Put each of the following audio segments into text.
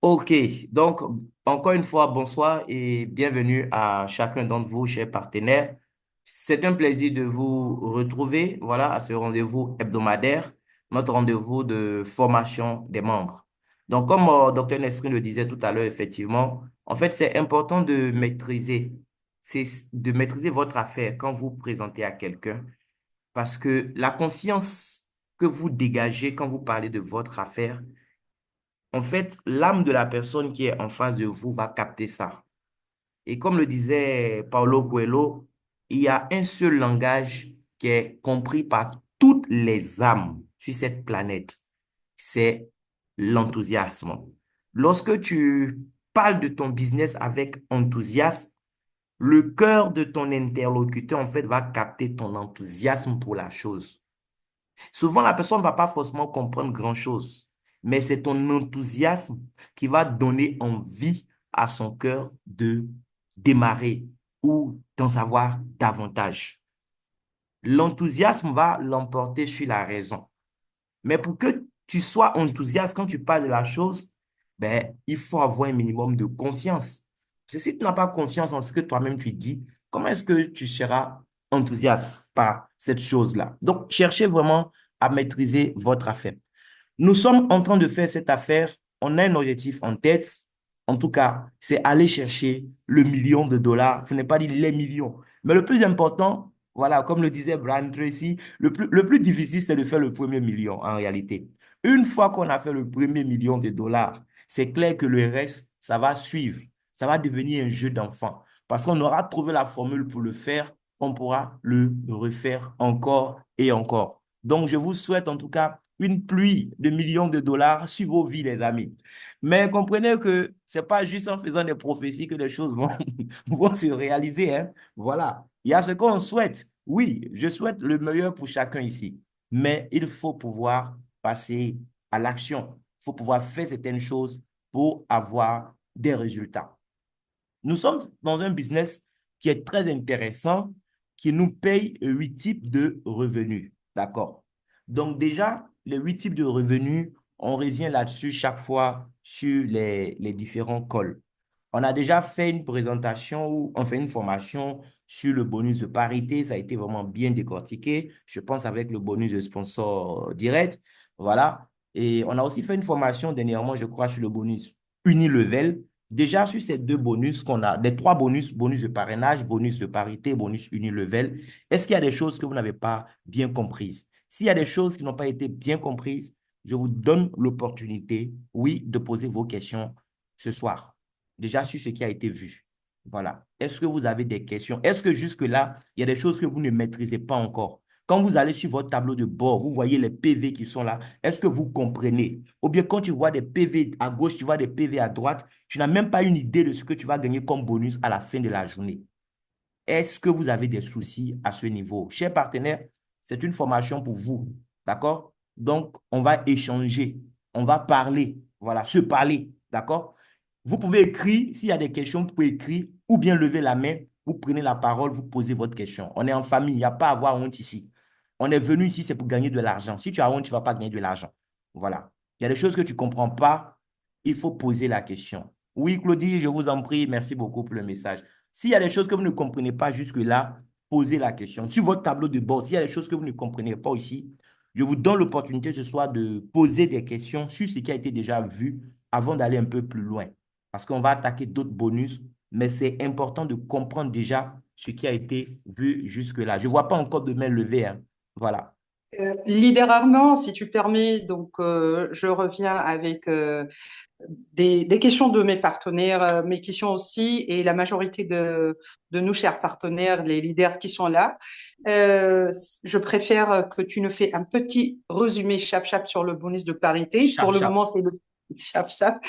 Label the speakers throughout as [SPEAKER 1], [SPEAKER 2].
[SPEAKER 1] Ok, donc encore une fois, bonsoir et bienvenue à chacun d'entre vous, chers partenaires. C'est un plaisir de vous retrouver, voilà, à ce rendez-vous hebdomadaire, notre rendez-vous de formation des membres. Donc, comme Dr Nesrine le disait tout à l'heure, effectivement, en fait, c'est important c'est de maîtriser votre affaire quand vous présentez à quelqu'un, parce que la confiance que vous dégagez quand vous parlez de votre affaire, en fait, l'âme de la personne qui est en face de vous va capter ça. Et comme le disait Paulo Coelho, il y a un seul langage qui est compris par toutes les âmes sur cette planète. C'est l'enthousiasme. Lorsque tu parles de ton business avec enthousiasme, le cœur de ton interlocuteur, en fait, va capter ton enthousiasme pour la chose. Souvent, la personne ne va pas forcément comprendre grand-chose, mais c'est ton enthousiasme qui va donner envie à son cœur de démarrer ou d'en savoir davantage. L'enthousiasme va l'emporter sur la raison. Mais pour que tu sois enthousiaste quand tu parles de la chose, ben, il faut avoir un minimum de confiance. Parce que si tu n'as pas confiance en ce que toi-même tu dis, comment est-ce que tu seras enthousiaste par cette chose-là? Donc, cherchez vraiment à maîtriser votre affaire. Nous sommes en train de faire cette affaire. On a un objectif en tête. En tout cas, c'est aller chercher le million de dollars. Je n'ai pas dit les millions. Mais le plus important, voilà, comme le disait Brian Tracy, le plus difficile, c'est de faire le premier million en réalité. Une fois qu'on a fait le premier million de dollars, c'est clair que le reste, ça va suivre. Ça va devenir un jeu d'enfant. Parce qu'on aura trouvé la formule pour le faire, on pourra le refaire encore et encore. Donc, je vous souhaite en tout cas une pluie de millions de dollars sur vos vies, les amis. Mais comprenez que ce n'est pas juste en faisant des prophéties que les choses vont, vont se réaliser, hein. Voilà. Il y a ce qu'on souhaite. Oui, je souhaite le meilleur pour chacun ici. Mais il faut pouvoir passer à l'action. Il faut pouvoir faire certaines choses pour avoir des résultats. Nous sommes dans un business qui est très intéressant, qui nous paye 8 types de revenus. D'accord? Donc déjà, les 8 types de revenus, on revient là-dessus chaque fois sur les différents calls. On a déjà fait une présentation ou on fait une formation sur le bonus de parité. Ça a été vraiment bien décortiqué. Je pense avec le bonus de sponsor direct. Voilà. Et on a aussi fait une formation dernièrement, je crois, sur le bonus Unilevel. Déjà, sur ces deux bonus qu'on a, les trois bonus, bonus de parrainage, bonus de parité, bonus Unilevel, est-ce qu'il y a des choses que vous n'avez pas bien comprises? S'il y a des choses qui n'ont pas été bien comprises, je vous donne l'opportunité, oui, de poser vos questions ce soir. Déjà sur ce qui a été vu. Voilà. Est-ce que vous avez des questions? Est-ce que jusque-là, il y a des choses que vous ne maîtrisez pas encore? Quand vous allez sur votre tableau de bord, vous voyez les PV qui sont là. Est-ce que vous comprenez? Ou bien quand tu vois des PV à gauche, tu vois des PV à droite, tu n'as même pas une idée de ce que tu vas gagner comme bonus à la fin de la journée. Est-ce que vous avez des soucis à ce niveau? Chers partenaires, c'est une formation pour vous. D'accord? Donc, on va échanger, on va parler, voilà, se parler. D'accord? Vous pouvez écrire, s'il y a des questions, vous pouvez écrire ou bien lever la main, vous prenez la parole, vous posez votre question. On est en famille, il n'y a pas à avoir honte ici. On est venu ici, c'est pour gagner de l'argent. Si tu as honte, tu ne vas pas gagner de l'argent. Voilà. Il y a des choses que tu ne comprends pas, il faut poser la question. Oui, Claudie, je vous en prie, merci beaucoup pour le message. S'il y a des choses que vous ne comprenez pas jusque-là, posez la question. Sur votre tableau de bord, s'il y a des choses que vous ne comprenez pas ici, je vous donne l'opportunité ce soir de poser des questions sur ce qui a été déjà vu avant d'aller un peu plus loin. Parce qu'on va attaquer d'autres bonus, mais c'est important de comprendre déjà ce qui a été vu jusque-là. Je ne vois pas encore de main levée, hein. Voilà.
[SPEAKER 2] Littéralement, si tu permets, donc je reviens avec des questions de mes partenaires, mes questions aussi, et la majorité de nos chers partenaires, les leaders qui sont là. Euh, je préfère que tu nous fais un petit résumé chap-chap sur le bonus de parité.
[SPEAKER 1] Chap,
[SPEAKER 2] Pour le
[SPEAKER 1] chap.
[SPEAKER 2] moment, c'est le chap-chap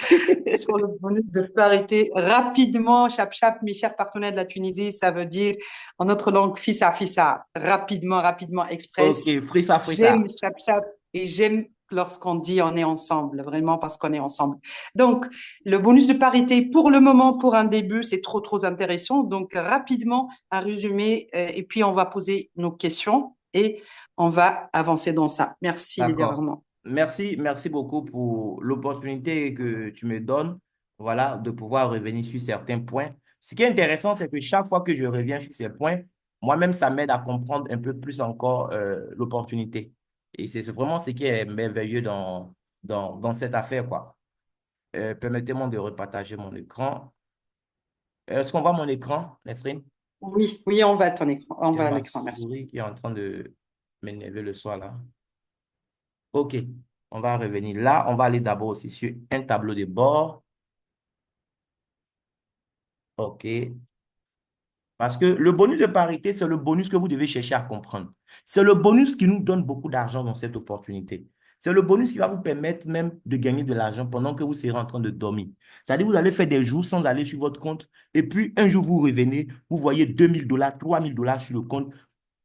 [SPEAKER 2] sur le bonus de parité. Rapidement, chap-chap, mes chers partenaires de la Tunisie, ça veut dire en notre langue fissa fissa. Rapidement, rapidement,
[SPEAKER 1] Ok,
[SPEAKER 2] express.
[SPEAKER 1] frissa,
[SPEAKER 2] J'aime
[SPEAKER 1] frissa.
[SPEAKER 2] chap-chap et j'aime lorsqu'on dit on est ensemble, vraiment parce qu'on est ensemble. Donc, le bonus de parité, pour le moment, pour un début, c'est trop, trop intéressant. Donc, rapidement, un résumé et puis on va poser nos questions et on va avancer dans ça. Merci,
[SPEAKER 1] D'accord.
[SPEAKER 2] leader.
[SPEAKER 1] Merci beaucoup pour l'opportunité que tu me donnes, voilà, de pouvoir revenir sur certains points. Ce qui est intéressant, c'est que chaque fois que je reviens sur ces points, moi-même, ça m'aide à comprendre un peu plus encore l'opportunité. Et c'est vraiment ce qui est merveilleux dans cette affaire, quoi. Permettez-moi de repartager mon écran. Est-ce qu'on voit mon écran, Nesrine?
[SPEAKER 2] Oui, oui, on va à ton écran, on
[SPEAKER 1] Il y a
[SPEAKER 2] va à
[SPEAKER 1] ma
[SPEAKER 2] l'écran, merci.
[SPEAKER 1] souris qui est en train de m'énerver le soir, là. OK, on va revenir là. On va aller d'abord aussi sur un tableau de bord. OK. Parce que le bonus de parité, c'est le bonus que vous devez chercher à comprendre. C'est le bonus qui nous donne beaucoup d'argent dans cette opportunité. C'est le bonus qui va vous permettre même de gagner de l'argent pendant que vous serez en train de dormir. C'est-à-dire, vous allez faire des jours sans aller sur votre compte et puis un jour, vous revenez, vous voyez 2 000 $, 3 000 $ sur le compte.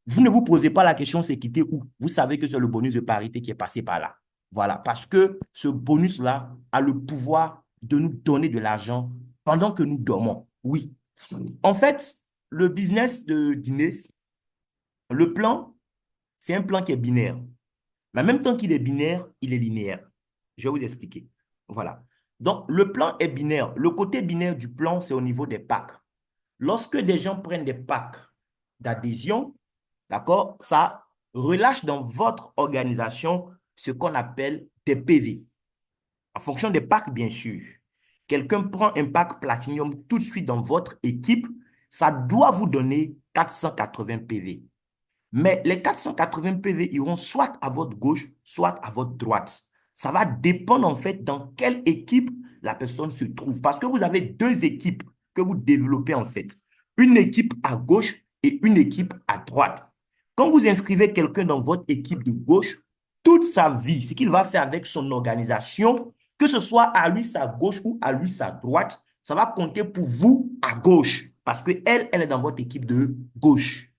[SPEAKER 1] Vous ne vous posez pas la question c'est quitté où. Vous savez que c'est le bonus de parité qui est passé par là. Voilà, parce que ce bonus-là a le pouvoir de nous donner de l'argent pendant que nous dormons. Oui. En fait, le business de dîner, le plan, c'est un plan qui est binaire. Mais en même temps qu'il est binaire, il est linéaire. Je vais vous expliquer. Voilà. Donc, le plan est binaire. Le côté binaire du plan, c'est au niveau des packs. Lorsque des gens prennent des packs d'adhésion, d'accord, ça relâche dans votre organisation ce qu'on appelle des PV. En fonction des packs, bien sûr. Quelqu'un prend un pack Platinum tout de suite dans votre équipe, ça doit vous donner 480 PV. Mais les 480 PV iront soit à votre gauche, soit à votre droite. Ça va dépendre en fait dans quelle équipe la personne se trouve. Parce que vous avez deux équipes que vous développez en fait. Une équipe à gauche et une équipe à droite. Quand vous inscrivez quelqu'un dans votre équipe de gauche, toute sa vie, ce qu'il va faire avec son organisation, que ce soit à lui sa gauche ou à lui sa droite, ça va compter pour vous à gauche. Parce qu'elle, elle est dans votre équipe de gauche.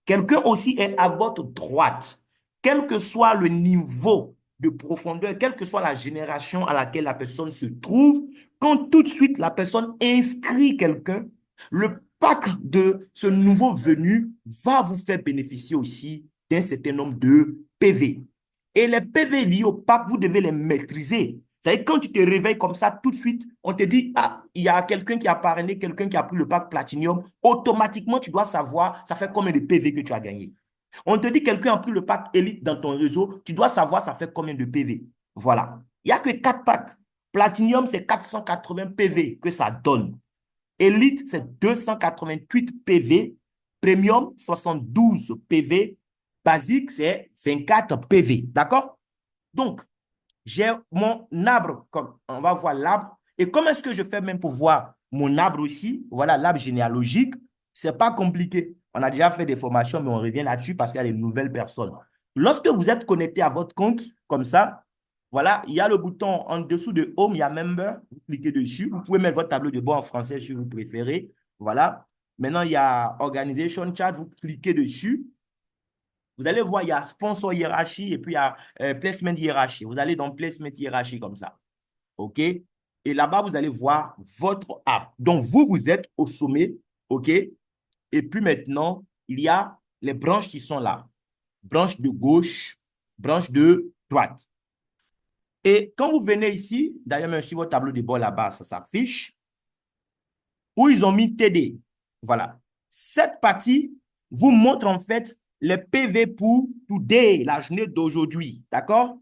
[SPEAKER 1] Quelqu'un aussi est à votre droite. Quel que soit le niveau de profondeur, quelle que soit la génération à laquelle la personne se trouve, quand tout de suite la personne inscrit quelqu'un, le pack de ce nouveau venu va vous faire bénéficier aussi d'un certain nombre de PV. Et les PV liés au pack, vous devez les maîtriser. C'est-à-dire quand tu te réveilles comme ça, tout de suite, on te dit, ah, il y a quelqu'un qui a parrainé, quelqu'un qui a pris le pack Platinum. Automatiquement, tu dois savoir, ça fait combien de PV que tu as gagné. On te dit, quelqu'un a pris le pack Elite dans ton réseau, tu dois savoir, ça fait combien de PV. Voilà. Il n'y a que 4 packs. Platinum, c'est 480 PV que ça donne. Elite, c'est 288 PV. Premium, 72 PV. Basique, c'est 24 PV. D'accord? Donc, j'ai mon arbre, comme on va voir l'arbre. Et comment est-ce que je fais même pour voir mon arbre aussi? Voilà, l'arbre généalogique. C'est pas compliqué. On a déjà fait des formations, mais on revient là-dessus parce qu'il y a des nouvelles personnes. Lorsque vous êtes connecté à votre compte, comme ça, voilà, il y a le bouton en dessous de Home, il y a Member. Vous cliquez dessus. Vous pouvez mettre votre tableau de bord en français si vous préférez. Voilà. Maintenant, il y a Organization Chart. Vous cliquez dessus. Vous allez voir, il y a sponsor hiérarchie et puis il y a placement hiérarchie. Vous allez dans placement hiérarchie comme ça. OK? Et là-bas, vous allez voir votre app. Donc, vous, vous êtes au sommet. OK? Et puis maintenant, il y a les branches qui sont là. Branche de gauche, branche de droite. Et quand vous venez ici, d'ailleurs, même sur votre tableau de bord là-bas, ça s'affiche, où ils ont mis TD. Voilà. Cette partie vous montre en fait les PV pour today, la journée d'aujourd'hui. D'accord?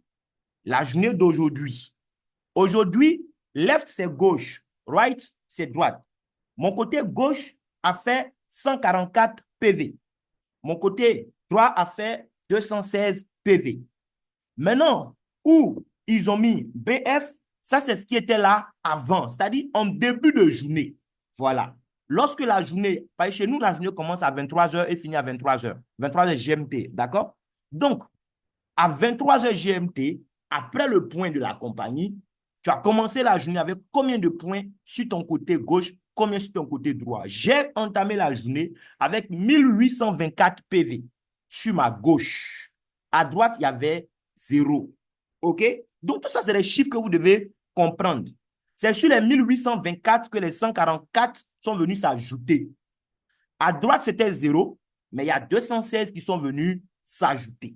[SPEAKER 1] La journée d'aujourd'hui. Aujourd'hui, left, c'est gauche. Right, c'est droite. Mon côté gauche a fait 144 PV. Mon côté droit a fait 216 PV. Maintenant, où ils ont mis BF, ça c'est ce qui était là avant, c'est-à-dire en début de journée. Voilà. Lorsque la journée, chez nous, la journée commence à 23h et finit à 23h. 23h GMT, d'accord? Donc, à 23h GMT, après le point de la compagnie, tu as commencé la journée avec combien de points sur ton côté gauche, combien sur ton côté droit. J'ai entamé la journée avec 1824 PV sur ma gauche. À droite, il y avait 0. OK? Donc, tout ça, c'est les chiffres que vous devez comprendre. C'est sur les 1824 que les 144 sont venus s'ajouter. À droite, c'était 0, mais il y a 216 qui sont venus s'ajouter.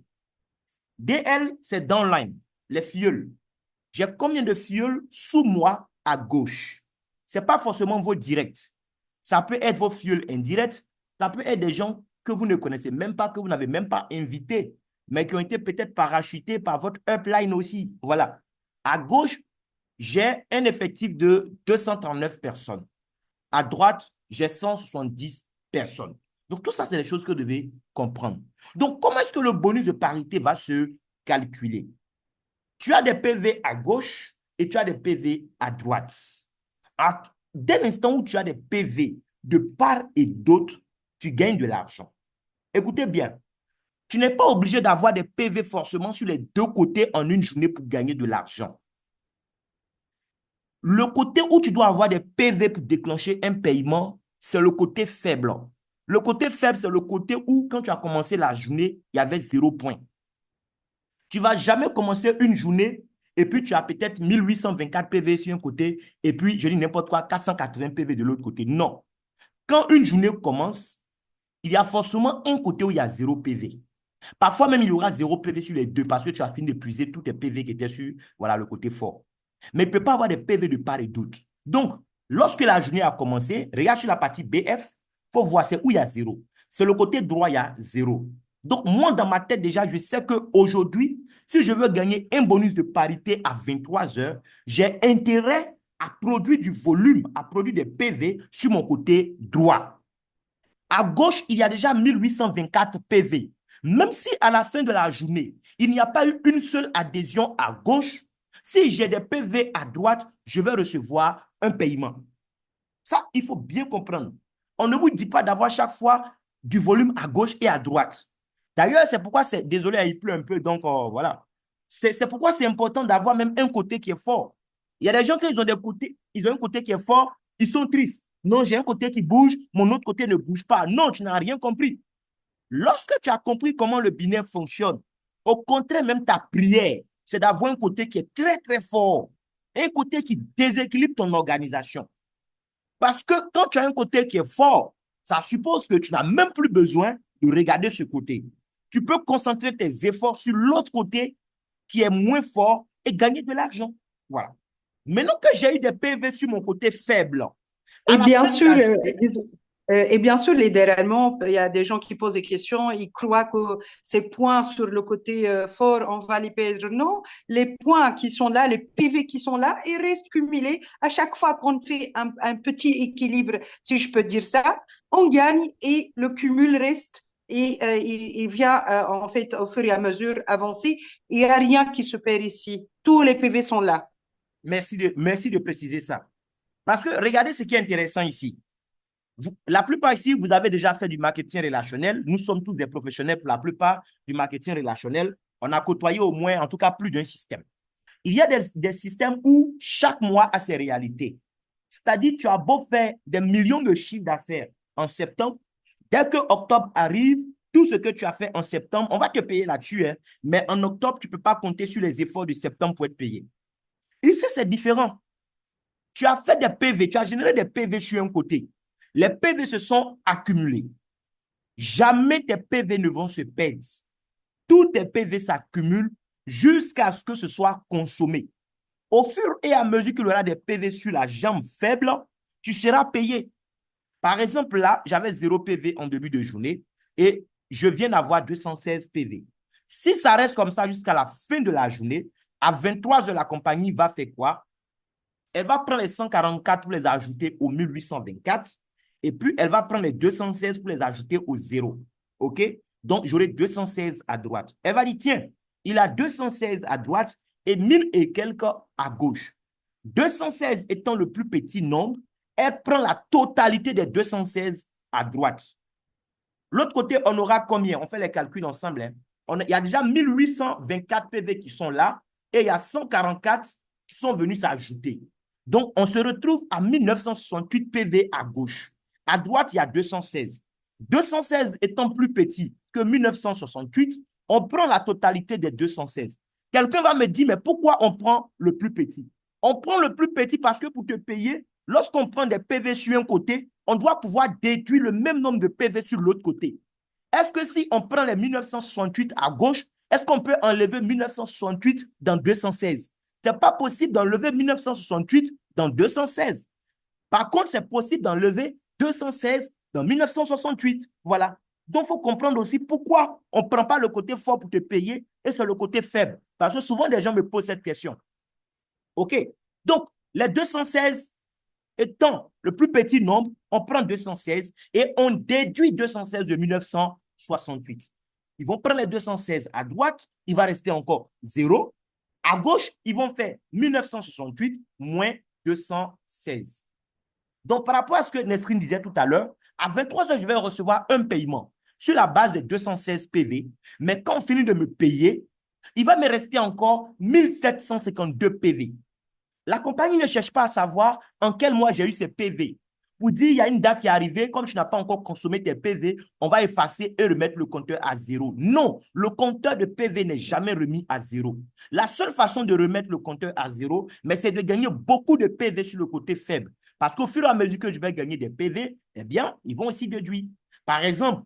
[SPEAKER 1] DL, c'est downline. les filleuls. J'ai combien de filleuls sous moi à gauche? Ce n'est pas forcément vos directs. Ça peut être vos filleuls indirects. Ça peut être des gens que vous ne connaissez même pas, que vous n'avez même pas invités, mais qui ont été peut-être parachutés par votre upline aussi. Voilà. À gauche, j'ai un effectif de 239 personnes. À droite, j'ai 170 personnes. Donc, tout ça, c'est des choses que vous devez comprendre. Donc, comment est-ce que le bonus de parité va se calculer? Tu as des PV à gauche et tu as des PV à droite. Dès l'instant où tu as des PV de part et d'autre, tu gagnes de l'argent. Écoutez bien, tu n'es pas obligé d'avoir des PV forcément sur les deux côtés en une journée pour gagner de l'argent. Le côté où tu dois avoir des PV pour déclencher un paiement, c'est le côté faible. Le côté faible, c'est le côté où, quand tu as commencé la journée, il y avait 0 point. Tu ne vas jamais commencer une journée et puis tu as peut-être 1824 PV sur un côté et puis, je dis n'importe quoi, 480 PV de l'autre côté. Non. Quand une journée commence, il y a forcément un côté où il y a 0 PV. Parfois même, il y aura 0 PV sur les deux parce que tu as fini d'épuiser tous tes PV qui étaient sur voilà, le côté fort. Mais il ne peut pas avoir des PV de part et d'autre. Donc, lorsque la journée a commencé, regarde sur la partie BF, il faut voir c'est où il y a 0. C'est le côté droit, il y a 0. Donc, moi, dans ma tête, déjà, je sais qu'aujourd'hui, si je veux gagner un bonus de parité à 23 heures, j'ai intérêt à produire du volume, à produire des PV sur mon côté droit. À gauche, il y a déjà 1824 PV. Même si à la fin de la journée, il n'y a pas eu une seule adhésion à gauche, si j'ai des PV à droite, je vais recevoir un paiement. Ça, il faut bien comprendre. On ne vous dit pas d'avoir chaque fois du volume à gauche et à droite. D'ailleurs, c'est pourquoi c'est... Désolé, il pleut un peu, donc voilà. C'est pourquoi c'est important d'avoir même un côté qui est fort. Il y a des gens qui ont des côtés, ils ont un côté qui est fort, ils sont tristes. Non, j'ai un côté qui bouge, mon autre côté ne bouge pas. Non, tu n'as rien compris. Lorsque tu as compris comment le binaire fonctionne, au contraire, même ta prière, c'est d'avoir un côté qui est très, très fort. Un côté qui déséquilibre ton organisation. Parce que quand tu as un côté qui est fort, ça suppose que tu n'as même plus besoin de regarder ce côté. Tu peux concentrer tes efforts sur l'autre côté qui est moins fort et gagner de l'argent. Voilà. Maintenant que j'ai eu des PV sur mon côté faible, à
[SPEAKER 2] Et
[SPEAKER 1] la
[SPEAKER 2] bien
[SPEAKER 1] fin de
[SPEAKER 2] sûr,
[SPEAKER 1] la journée,
[SPEAKER 2] et bien sûr, littéralement, il y a des gens qui posent des questions, ils croient que ces points sur le côté fort, on va les perdre. Non, les points qui sont là, les PV qui sont là, ils restent cumulés. À chaque fois qu'on fait un petit équilibre, si je peux dire ça, on gagne et le cumul reste et il vient en fait au fur et à mesure avancer. Il n'y a rien qui se perd ici. Tous les PV sont là.
[SPEAKER 1] merci de préciser ça. Parce que regardez ce qui est intéressant ici. La plupart ici, vous avez déjà fait du marketing relationnel. Nous sommes tous des professionnels pour la plupart du marketing relationnel. On a côtoyé au moins, en tout cas, plus d'un système. Il y a des systèmes où chaque mois a ses réalités. C'est-à-dire, tu as beau faire des millions de chiffres d'affaires en septembre, dès que octobre arrive, tout ce que tu as fait en septembre, on va te payer là-dessus, hein, mais en octobre, tu ne peux pas compter sur les efforts de septembre pour être payé. Ici, c'est différent. Tu as fait des PV, tu as généré des PV sur un côté. Les PV se sont accumulés. Jamais tes PV ne vont se perdre. Tous tes PV s'accumulent jusqu'à ce que ce soit consommé. Au fur et à mesure qu'il y aura des PV sur la jambe faible, tu seras payé. Par exemple, là, j'avais 0 PV en début de journée et je viens d'avoir 216 PV. Si ça reste comme ça jusqu'à la fin de la journée, à 23 heures, la compagnie va faire quoi? Elle va prendre les 144 pour les ajouter aux 1824 et puis elle va prendre les 216 pour les ajouter au 0. OK? Donc, j'aurai 216 à droite. Elle va dire, tiens, il a 216 à droite et 1000 et quelques à gauche. 216 étant le plus petit nombre, elle prend la totalité des 216 à droite. L'autre côté, on aura combien? On fait les calculs ensemble. Hein. Il y a déjà 1824 PV qui sont là et il y a 144 qui sont venus s'ajouter. Donc, on se retrouve à 1968 PV à gauche. À droite, il y a 216. 216 étant plus petit que 1968, on prend la totalité des 216. Quelqu'un va me dire, mais pourquoi on prend le plus petit? On prend le plus petit parce que pour te payer, lorsqu'on prend des PV sur un côté, on doit pouvoir déduire le même nombre de PV sur l'autre côté. Est-ce que si on prend les 1968 à gauche, Est-ce qu'on peut enlever 1968 dans 216? Ce n'est pas possible d'enlever 1968 dans 216. Par contre, c'est possible d'enlever 216 dans 1968. Voilà. Donc, il faut comprendre aussi pourquoi on ne prend pas le côté fort pour te payer et c'est le côté faible. Parce que souvent, les gens me posent cette question. OK. Donc, les 216 étant le plus petit nombre, on prend 216 et on déduit 216 de 1968. Ils vont prendre les 216 à droite, il va rester encore 0. À gauche, ils vont faire 1968 moins 216. Donc, par rapport à ce que Nesrine disait tout à l'heure, à 23 heures, je vais recevoir un paiement sur la base de 216 PV. Mais quand on finit de me payer, il va me rester encore 1752 PV. La compagnie ne cherche pas à savoir en quel mois j'ai eu ces PV. Pour dire, il y a une date qui est arrivée, comme tu n'as pas encore consommé tes PV, on va effacer et remettre le compteur à 0. Non, le compteur de PV n'est jamais remis à 0. La seule façon de remettre le compteur à 0, mais c'est de gagner beaucoup de PV sur le côté faible. Parce qu'au fur et à mesure que je vais gagner des PV, eh bien, ils vont aussi déduire. Par exemple,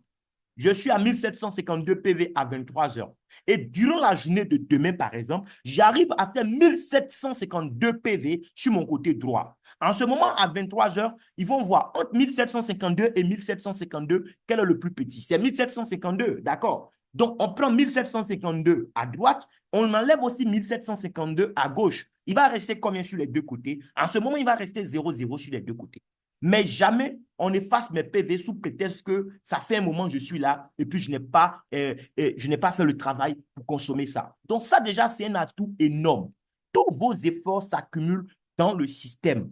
[SPEAKER 1] je suis à 1752 PV à 23 heures. Et durant la journée de demain, par exemple, j'arrive à faire 1752 PV sur mon côté droit. En ce moment, à 23 heures, ils vont voir entre 1752 et 1752, quel est le plus petit. C'est 1752, d'accord? Donc, on prend 1752 à droite, on enlève aussi 1752 à gauche. Il va rester combien sur les deux côtés? En ce moment, il va rester 0,0 sur les deux côtés. Mais jamais on efface mes PV sous prétexte que ça fait un moment que je suis là et puis je n'ai pas fait le travail pour consommer ça. Donc ça déjà, c'est un atout énorme. Tous vos efforts s'accumulent dans le système.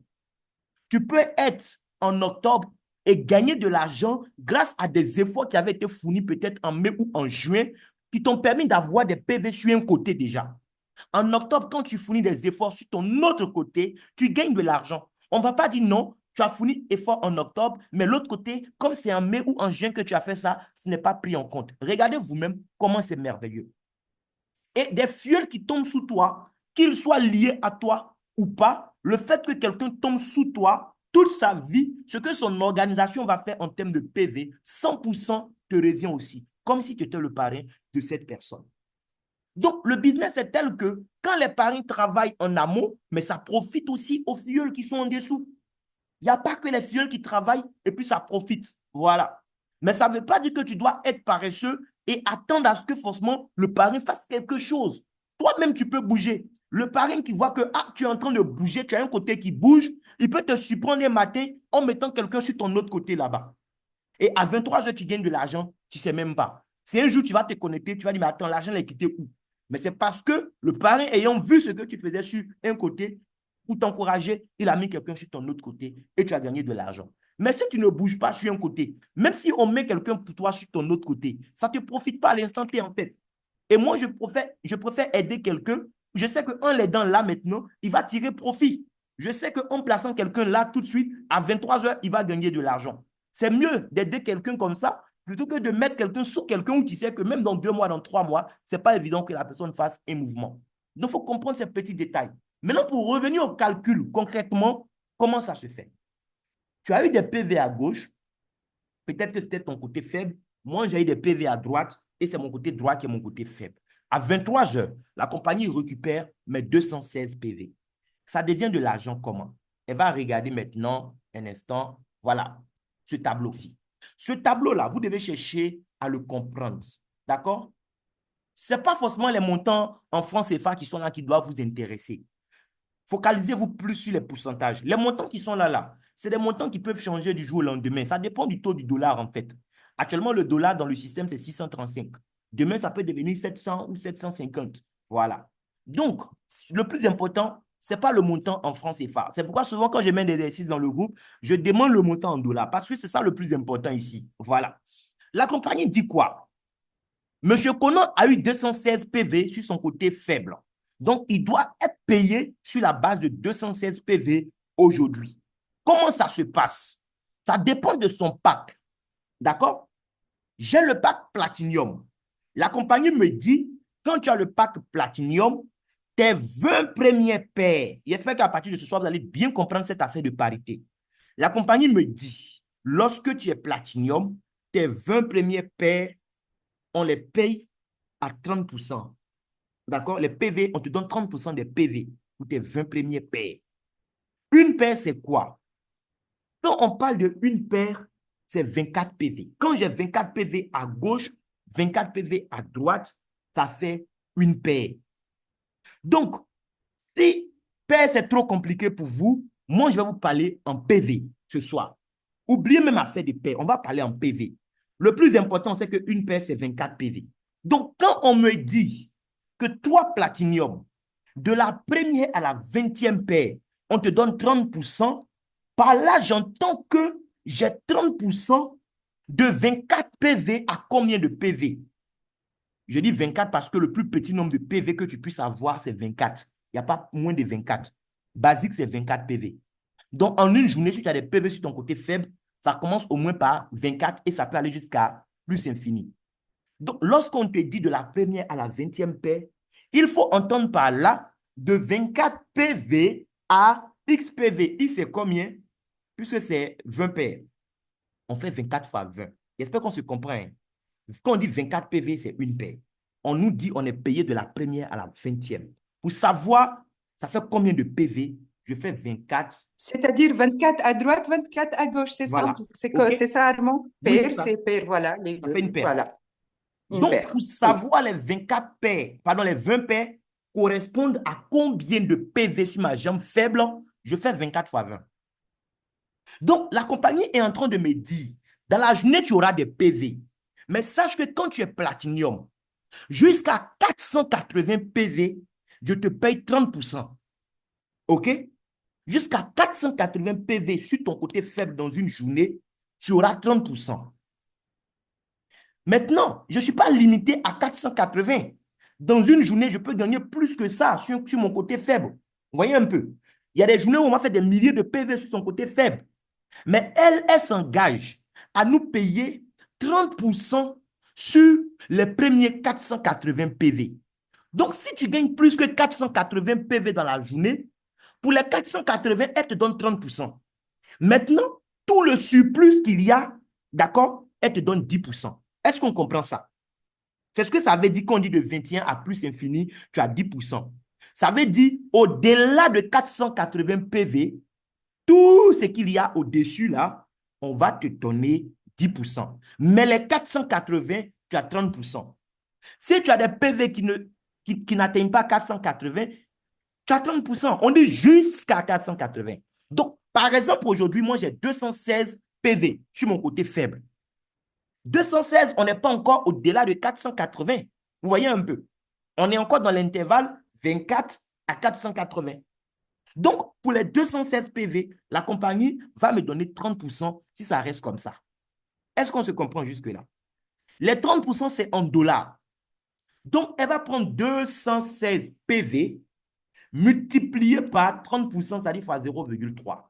[SPEAKER 1] Tu peux être en octobre et gagner de l'argent grâce à des efforts qui avaient été fournis peut-être en mai ou en juin qui t'ont permis d'avoir des PV sur un côté déjà. En octobre, quand tu fournis des efforts sur ton autre côté, tu gagnes de l'argent. On ne va pas dire non, tu as fourni effort en octobre, mais l'autre côté, comme c'est en mai ou en juin que tu as fait ça, ce n'est pas pris en compte. Regardez vous-même comment c'est merveilleux. Et des fioles qui tombent sous toi, qu'ils soient liés à toi ou pas, le fait que quelqu'un tombe sous toi, toute sa vie, ce que son organisation va faire en termes de PV, 100% te revient aussi, comme si tu étais le parrain de cette personne. Donc, le business est tel que quand les parrains travaillent en amont, mais ça profite aussi aux filleuls qui sont en dessous. Il n'y a pas que les filleuls qui travaillent et puis ça profite. Voilà. Mais ça ne veut pas dire que tu dois être paresseux et attendre à ce que forcément le parrain fasse quelque chose. Toi-même, tu peux bouger. Le parrain qui voit que tu es en train de bouger, tu as un côté qui bouge, il peut te surprendre un matin en mettant quelqu'un sur ton autre côté là-bas. Et à 23 heures, tu gagnes de l'argent, tu ne sais même pas. C'est un jour, tu vas te connecter, tu vas dire, mais attends, l'argent est quitté où? Mais c'est parce que le parrain, ayant vu ce que tu faisais sur un côté, pour t'encourager, il a mis quelqu'un sur ton autre côté et tu as gagné de l'argent. Mais si tu ne bouges pas sur un côté, même si on met quelqu'un pour toi sur ton autre côté, ça ne te profite pas à l'instant T en fait. Et moi, je préfère aider quelqu'un. Je sais qu'en l'aidant là maintenant, il va tirer profit. Je sais qu'en plaçant quelqu'un là tout de suite, à 23 heures, il va gagner de l'argent. C'est mieux d'aider quelqu'un comme ça plutôt que de mettre quelqu'un sous quelqu'un où tu sais que même dans 2 mois, dans 3 mois, ce n'est pas évident que la personne fasse un mouvement. Donc, il faut comprendre ces petits détails. Maintenant, pour revenir au calcul, concrètement, comment ça se fait? Tu as eu des PV à gauche, peut-être que c'était ton côté faible. Moi, j'ai eu des PV à droite et c'est mon côté droit qui est mon côté faible. À 23 heures, la compagnie récupère mes 216 PV. Ça devient de l'argent comment? Elle va regarder maintenant un instant, voilà, ce tableau-ci. Ce tableau-là, vous devez chercher à le comprendre. D'accord? Ce n'est pas forcément les montants en francs CFA qui sont là qui doivent vous intéresser. Focalisez-vous plus sur les pourcentages. Les montants qui sont là, c'est des montants qui peuvent changer du jour au lendemain. Ça dépend du taux du dollar, en fait. Actuellement, le dollar dans le système, c'est 635. Demain, ça peut devenir 700 ou 750. Voilà. Donc, le plus important, ce n'est pas le montant en francs CFA. C'est pourquoi souvent, quand je mets des exercices dans le groupe, je demande le montant en dollars parce que c'est ça le plus important ici. Voilà. La compagnie dit quoi? Monsieur Conan a eu 216 PV sur son côté faible. Donc, il doit être payé sur la base de 216 PV aujourd'hui. Comment ça se passe? Ça dépend de son pack. D'accord? J'ai le pack Platinum. La compagnie me dit, quand tu as le pack Platinum, tes 20 premières paires, j'espère qu'à partir de ce soir, vous allez bien comprendre cette affaire de parité. La compagnie me dit, lorsque tu es Platinum, tes 20 premières paires, on les paye à 30%. D'accord? Les PV, on te donne 30% des PV pour tes 20 premiers paires. Une paire, c'est quoi? Quand on parle de une paire, c'est 24 PV. Quand j'ai 24 PV à gauche, 24 PV à droite, ça fait une paire. Donc, si paire, c'est trop compliqué pour vous, moi, je vais vous parler en PV ce soir. Oubliez même à faire des paires, on va parler en PV. Le plus important, c'est qu'une paire, c'est 24 PV. Donc, quand on me dit que toi, Platinium, de la première à la 20e paire, on te donne 30%, par là, j'entends que j'ai 30% de 24 PV à combien de PV? Je dis 24 parce que le plus petit nombre de PV que tu puisses avoir, c'est 24. Il n'y a pas moins de 24. Basique, c'est 24 PV. Donc, en une journée, si tu as des PV sur ton côté faible, ça commence au moins par 24 et ça peut aller jusqu'à plus infini. Donc, lorsqu'on te dit de la première à la 20e paire, il faut entendre par là de 24 PV à XPV. X, c'est combien? Puisque c'est 20 paires. On fait 24 fois 20. J'espère qu'on se comprend. Hein? Quand on dit 24 PV, c'est une paire. On nous dit on est payé de la première à la 20e. Pour savoir, ça fait combien de PV? Je fais 24.
[SPEAKER 2] C'est-à-dire 24 à droite, 24 à gauche, c'est simple.
[SPEAKER 1] Voilà. OK?
[SPEAKER 2] C'est ça, Armand?
[SPEAKER 1] Oui, c'est
[SPEAKER 2] Paire,
[SPEAKER 1] ça.
[SPEAKER 2] c'est paire, voilà, les
[SPEAKER 1] Ça fait
[SPEAKER 2] deux.
[SPEAKER 1] une paire.
[SPEAKER 2] Voilà, une
[SPEAKER 1] Donc,
[SPEAKER 2] paire.
[SPEAKER 1] pour
[SPEAKER 2] Oui.
[SPEAKER 1] savoir les 24 paires, pardon, les 20 paires correspondent à combien de PV sur ma jambe faible, je fais 24 fois 20. Donc, la compagnie est en train de me dire, dans la journée, tu auras des PV. Mais sache que quand tu es platinium, jusqu'à 480 PV, je te paye 30%. OK? Jusqu'à 480 PV sur ton côté faible dans une journée, tu auras 30%. Maintenant, je ne suis pas limité à 480. Dans une journée, je peux gagner plus que ça sur mon côté faible. Vous voyez un peu? Il y a des journées où on va faire des milliers de PV sur son côté faible. Mais elle s'engage à nous payer 30% sur les premiers 480 PV. Donc, si tu gagnes plus que 480 PV dans la journée, pour les 480, elle te donne 30%. Maintenant, tout le surplus qu'il y a, d'accord, elle te donne 10%. Est-ce qu'on comprend ça? C'est ce que ça veut dire qu'on dit de 21 à plus infini, tu as 10%. Ça veut dire, au-delà de 480 PV, tout ce qu'il y a au-dessus là, on va te donner 10%. Mais les 480, tu as 30%. Si tu as des PV qui n'atteignent pas 480, tu as 30%. On dit jusqu'à 480. Donc, par exemple, aujourd'hui, moi, j'ai 216 PV sur mon côté faible. 216, on n'est pas encore au-delà de 480. Vous voyez un peu? On est encore dans l'intervalle 24 à 480. Donc, pour les 216 PV, la compagnie va me donner 30% si ça reste comme ça. Est-ce qu'on se comprend jusque-là? Les 30%, c'est en dollars. Donc, elle va prendre 216 PV multiplié par 30%, c'est-à-dire fois 0,3.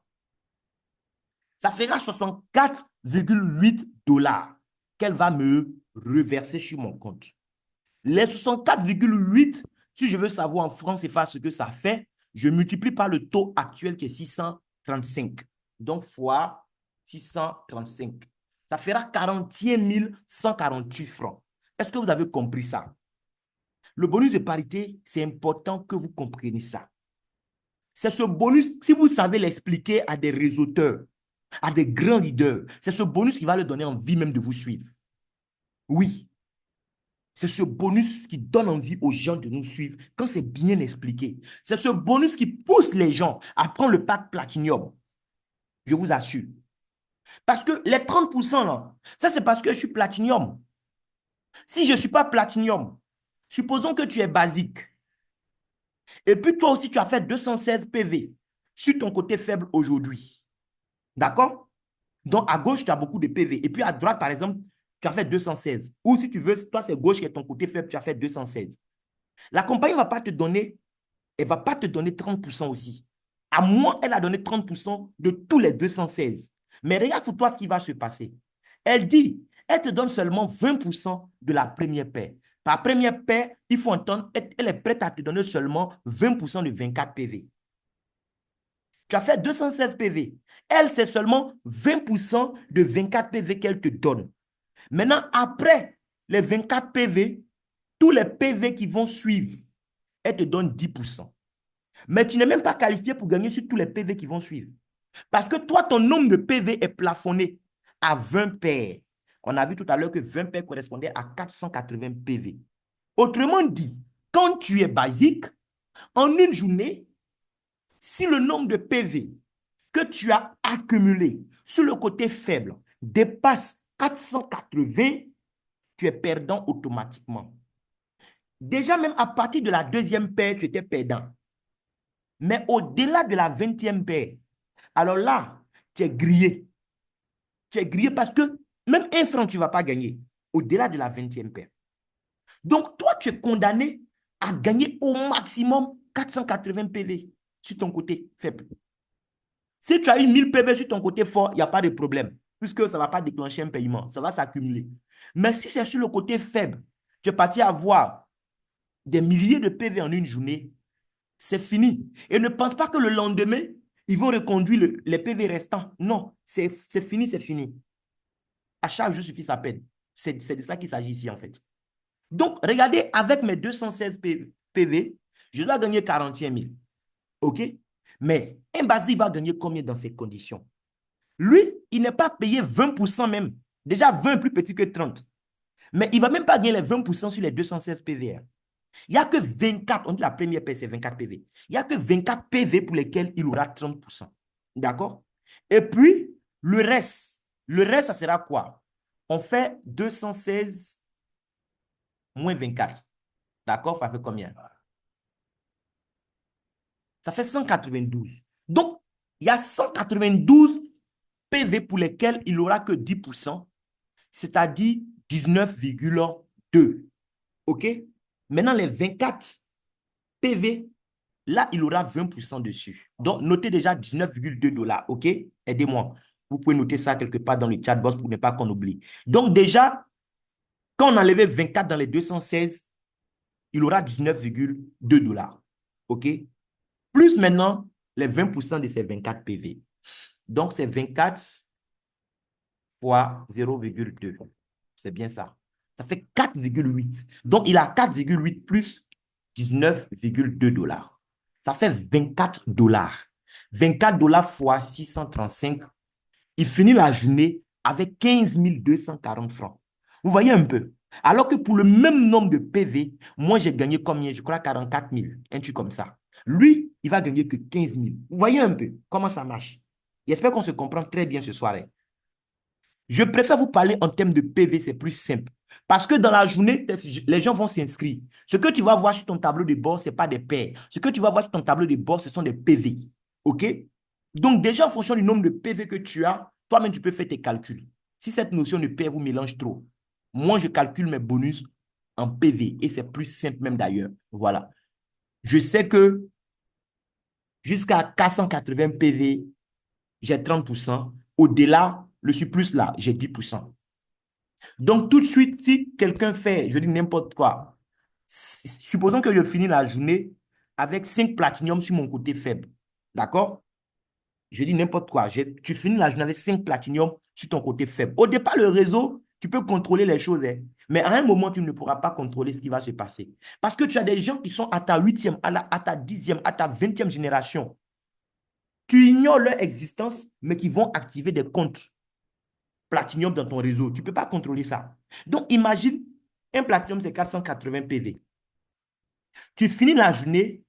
[SPEAKER 1] Ça fera 64,8 dollars qu'elle va me reverser sur mon compte. Les 64,8, si je veux savoir en francs CFA ce que ça fait, je multiplie par le taux actuel qui est 635. Donc, fois 635. Ça fera 41 148 francs. Est-ce que vous avez compris ça? Le bonus de parité, c'est important que vous compreniez ça. C'est ce bonus, si vous savez l'expliquer à des réseauteurs, à des grands leaders, c'est ce bonus qui va leur donner envie même de vous suivre. Oui, c'est ce bonus qui donne envie aux gens de nous suivre quand c'est bien expliqué. C'est ce bonus qui pousse les gens à prendre le pack Platinum. Je vous assure. Parce que les 30% là, ça c'est parce que je suis Platinum. Si je ne suis pas Platinum, supposons que tu es basique. Et puis toi aussi tu as fait 216 PV sur ton côté faible aujourd'hui. D'accord? Donc à gauche tu as beaucoup de PV. Et puis à droite par exemple, tu as fait 216. Ou si tu veux, toi c'est gauche qui est ton côté faible, tu as fait 216. La compagnie ne va pas te donner, elle va pas te donner 30% aussi. À moins, elle a donné 30% de tous les 216. Mais regarde pour toi ce qui va se passer. Elle dit, elle te donne seulement 20% de la première paire. Par première paire, il faut entendre, elle est prête à te donner seulement 20% de 24 PV. Tu as fait 216 PV. Elle, c'est seulement 20% de 24 PV qu'elle te donne. Maintenant, après les 24 PV,
[SPEAKER 3] Tous les PV qui vont suivre, elle te donne 10%. Mais tu n'es même pas qualifié pour gagner sur tous les PV qui vont suivre. Parce que toi, ton nombre de PV est plafonné à 20 paires. On a vu tout à l'heure que 20 paires correspondait à 480 PV. Autrement dit, quand tu es basique, en une journée, si le nombre de PV que tu as accumulé sur le côté faible dépasse 480, tu es perdant automatiquement. Déjà, même à partir de la deuxième paire, tu étais perdant. Mais au-delà de la 20e paire, alors là, tu es grillé. Tu es grillé parce que même un franc, tu ne vas pas gagner au-delà de la 20e paire. Donc, toi, tu es condamné à gagner au maximum 480 PV sur ton côté faible. Si tu as eu 1000 PV sur ton côté fort, il n'y a pas de problème, puisque ça ne va pas déclencher un paiement, ça va s'accumuler. Mais si c'est sur le côté faible, tu es parti avoir des milliers de PV en une journée, c'est fini. Et ne pense pas que le lendemain, ils vont reconduire les PV restants. Non, c'est fini, c'est fini. À chaque jour suffit sa peine. C'est de ça qu'il s'agit ici, en fait. Donc, regardez, avec mes 216 PV, je dois gagner 41 000. OK? Mais un basique va gagner combien dans ces conditions? Lui, il n'est pas payé 20% même. Déjà, 20 est plus petit que 30. Mais il ne va même pas gagner les 20% sur les 216 PV. Il n'y a que 24, on dit la première paie, c'est 24 PV. Il n'y a que 24 PV pour lesquels il aura 30%. D'accord? Et puis, le reste, ça sera quoi? On fait 216 moins 24. D'accord? Ça fait combien? Ça fait 192. Donc, il y a 192 PV pour lesquels il n'aura que 10%, c'est-à-dire 19,2. OK? Maintenant, les 24 PV, là, il aura 20% dessus. Donc, notez déjà 19,2 $. OK? Aidez-moi. Vous pouvez noter ça quelque part dans le chat box pour ne pas qu'on oublie. Donc, déjà, quand on enlevait 24 dans les 216, il aura 19,2 $. OK? Plus maintenant, les 20% de ces 24 PV. Donc, c'est 24 fois 0,2. C'est bien ça. Ça fait 4,8. Donc, il a 4,8 plus 19,2 $. Ça fait 24 $. 24 $ fois 635. Il finit la journée avec 15 240 francs. Vous voyez un peu? Alors que pour le même nombre de PV, moi, j'ai gagné combien? Je crois 44 000. Un truc comme ça. Lui, il va gagner que 15 000. Vous voyez un peu comment ça marche? J'espère qu'on se comprend très bien ce soir. Je préfère vous parler en termes de PV, c'est plus simple. Parce que dans la journée, les gens vont s'inscrire. Ce que tu vas voir sur ton tableau de bord, ce n'est pas des paires. Ce que tu vas voir sur ton tableau de bord, ce sont des PV. OK? Donc, déjà, en fonction du nombre de PV que tu as, toi-même, tu peux faire tes calculs. Si cette notion de paire vous mélange trop, moi, je calcule mes bonus en PV et c'est plus simple même d'ailleurs. Voilà. Je sais que jusqu'à 480 PV, j'ai 30%. Au-delà, le surplus là, j'ai 10%. Donc, tout de suite, si quelqu'un fait, je dis n'importe quoi, supposons que je finis la journée avec 5 platinium sur mon côté faible. D'accord? Je dis n'importe quoi. Tu finis la journée avec 5 platinium sur ton côté faible. Au départ, le réseau, tu peux contrôler les choses. Hein, mais à un moment, tu ne pourras pas contrôler ce qui va se passer. Parce que tu as des gens qui sont à ta 8e, à ta 10e, à ta 20e génération. Tu ignores leur existence, mais qui vont activer des comptes Platinum dans ton réseau. Tu ne peux pas contrôler ça. Donc, imagine, un Platinum, c'est 480 PV. Tu finis la journée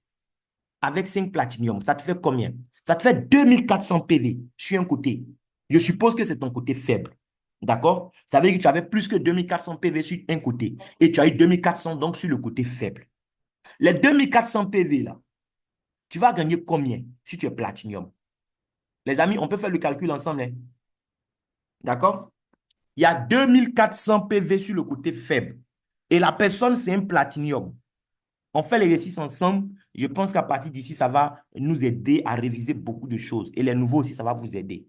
[SPEAKER 3] avec 5 Platinum. Ça te fait combien? Ça te fait 2400 PV sur un côté. Je suppose que c'est ton côté faible. D'accord? Ça veut dire que tu avais plus que 2400 PV sur un côté. Et tu as eu 2400 donc sur le côté faible. Les 2400 PV là, tu vas gagner combien si tu es Platinum? Les amis, on peut faire le calcul ensemble. Hein? D'accord? Il y a 2400 PV sur le côté faible. Et la personne, c'est un platinium. On fait l'exercice ensemble. Je pense qu'à partir d'ici, ça va nous aider à réviser beaucoup de choses. Et les nouveaux aussi, ça va vous aider.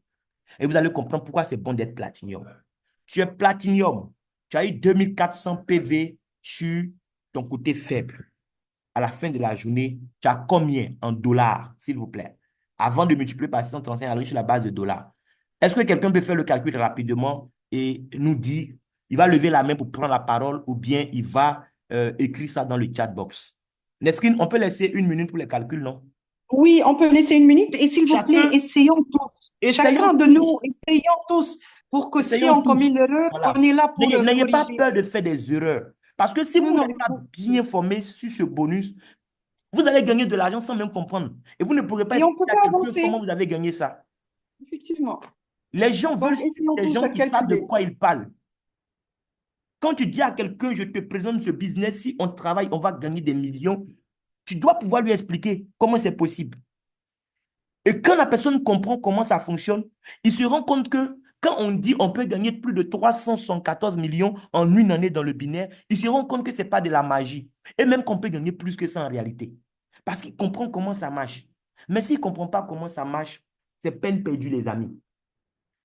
[SPEAKER 3] Et vous allez comprendre pourquoi c'est bon d'être platinium. Tu es platinium. Tu as eu 2400 PV sur ton côté faible. À la fin de la journée, tu as combien en dollars, s'il vous plaît? Avant de multiplier par 635, allons sur la base de dollars. Est-ce que quelqu'un peut faire le calcul rapidement et nous dire, il va lever la main pour prendre la parole ou bien il va écrit ça dans le chat box. Nesrine, on peut laisser 1 minute pour les calculs, non?
[SPEAKER 2] Oui, on peut laisser 1 minute et s'il vous plaît,
[SPEAKER 3] Chacun,
[SPEAKER 2] essayons tous.
[SPEAKER 3] essayons
[SPEAKER 2] Chacun de nous,
[SPEAKER 3] tous.
[SPEAKER 2] essayons tous pour que si
[SPEAKER 3] Essayons
[SPEAKER 2] on
[SPEAKER 3] tous.
[SPEAKER 2] commet l'erreur, on
[SPEAKER 3] Voilà.
[SPEAKER 2] est là pour le
[SPEAKER 3] N'ayez pas
[SPEAKER 2] corriger.
[SPEAKER 3] peur de faire des erreurs. Parce que si
[SPEAKER 2] Non,
[SPEAKER 3] vous
[SPEAKER 2] non,
[SPEAKER 3] n'êtes pas bien formé sur ce bonus, vous allez gagner de l'argent sans même comprendre. Et vous ne pourrez pas
[SPEAKER 2] et on ne peut
[SPEAKER 3] expliquer à
[SPEAKER 2] pas
[SPEAKER 3] quelqu'un
[SPEAKER 2] avancer,
[SPEAKER 3] comment vous avez gagné ça.
[SPEAKER 2] effectivement.
[SPEAKER 3] Les gens veulent
[SPEAKER 2] Donc,
[SPEAKER 3] suivre
[SPEAKER 2] essayons
[SPEAKER 3] des
[SPEAKER 2] tous
[SPEAKER 3] gens
[SPEAKER 2] à
[SPEAKER 3] qui savent de
[SPEAKER 2] calculer.
[SPEAKER 3] quoi ils parlent. Quand tu dis à quelqu'un, je te présente ce business, si on travaille, on va gagner des millions, tu dois pouvoir lui expliquer comment c'est possible. Et quand la personne comprend comment ça fonctionne, il se rend compte que quand on dit on peut gagner plus de 314 millions en une année dans le binaire, il se rend compte que ce n'est pas de la magie. Et même qu'on peut gagner plus que ça en réalité. Parce qu'il comprend comment ça marche. Mais s'il ne comprend pas comment ça marche, c'est peine perdue, les amis.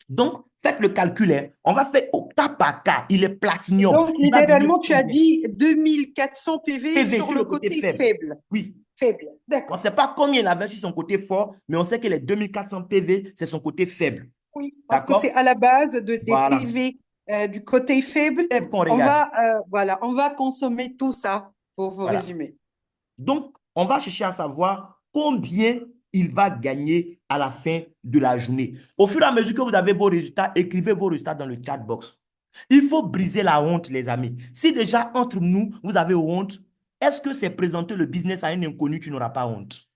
[SPEAKER 3] Donc, faites le calcul, hein. On va faire au cas par cas. Il est platinium.
[SPEAKER 2] Donc,
[SPEAKER 3] Il va gagner
[SPEAKER 2] littéralement, tu as
[SPEAKER 3] combien?
[SPEAKER 2] dit 2400 PV
[SPEAKER 3] PV
[SPEAKER 2] sur
[SPEAKER 3] sur
[SPEAKER 2] le
[SPEAKER 3] le côté
[SPEAKER 2] côté
[SPEAKER 3] faible.
[SPEAKER 2] faible.
[SPEAKER 3] Oui.
[SPEAKER 2] Faible,
[SPEAKER 3] On ne
[SPEAKER 2] d'accord.
[SPEAKER 3] sait pas combien il avait sur son côté fort, mais on sait que les 2400 PV, c'est son côté faible.
[SPEAKER 2] Oui, parce que c'est
[SPEAKER 3] D'accord?
[SPEAKER 2] à la base des
[SPEAKER 3] Voilà.
[SPEAKER 2] PV du côté faible.
[SPEAKER 3] Faible qu'on
[SPEAKER 2] On
[SPEAKER 3] regarde.
[SPEAKER 2] va, voilà, on va consommer tout ça pour vous
[SPEAKER 3] Voilà.
[SPEAKER 2] résumer.
[SPEAKER 3] Donc, on va chercher à savoir combien il va gagner à la fin de la journée. Au fur et à mesure que vous avez vos résultats, écrivez vos résultats dans le chat box. Il faut briser la honte, les amis. Si déjà entre nous, vous avez honte, est-ce que c'est présenter le business à un inconnu qui n'aura pas honte?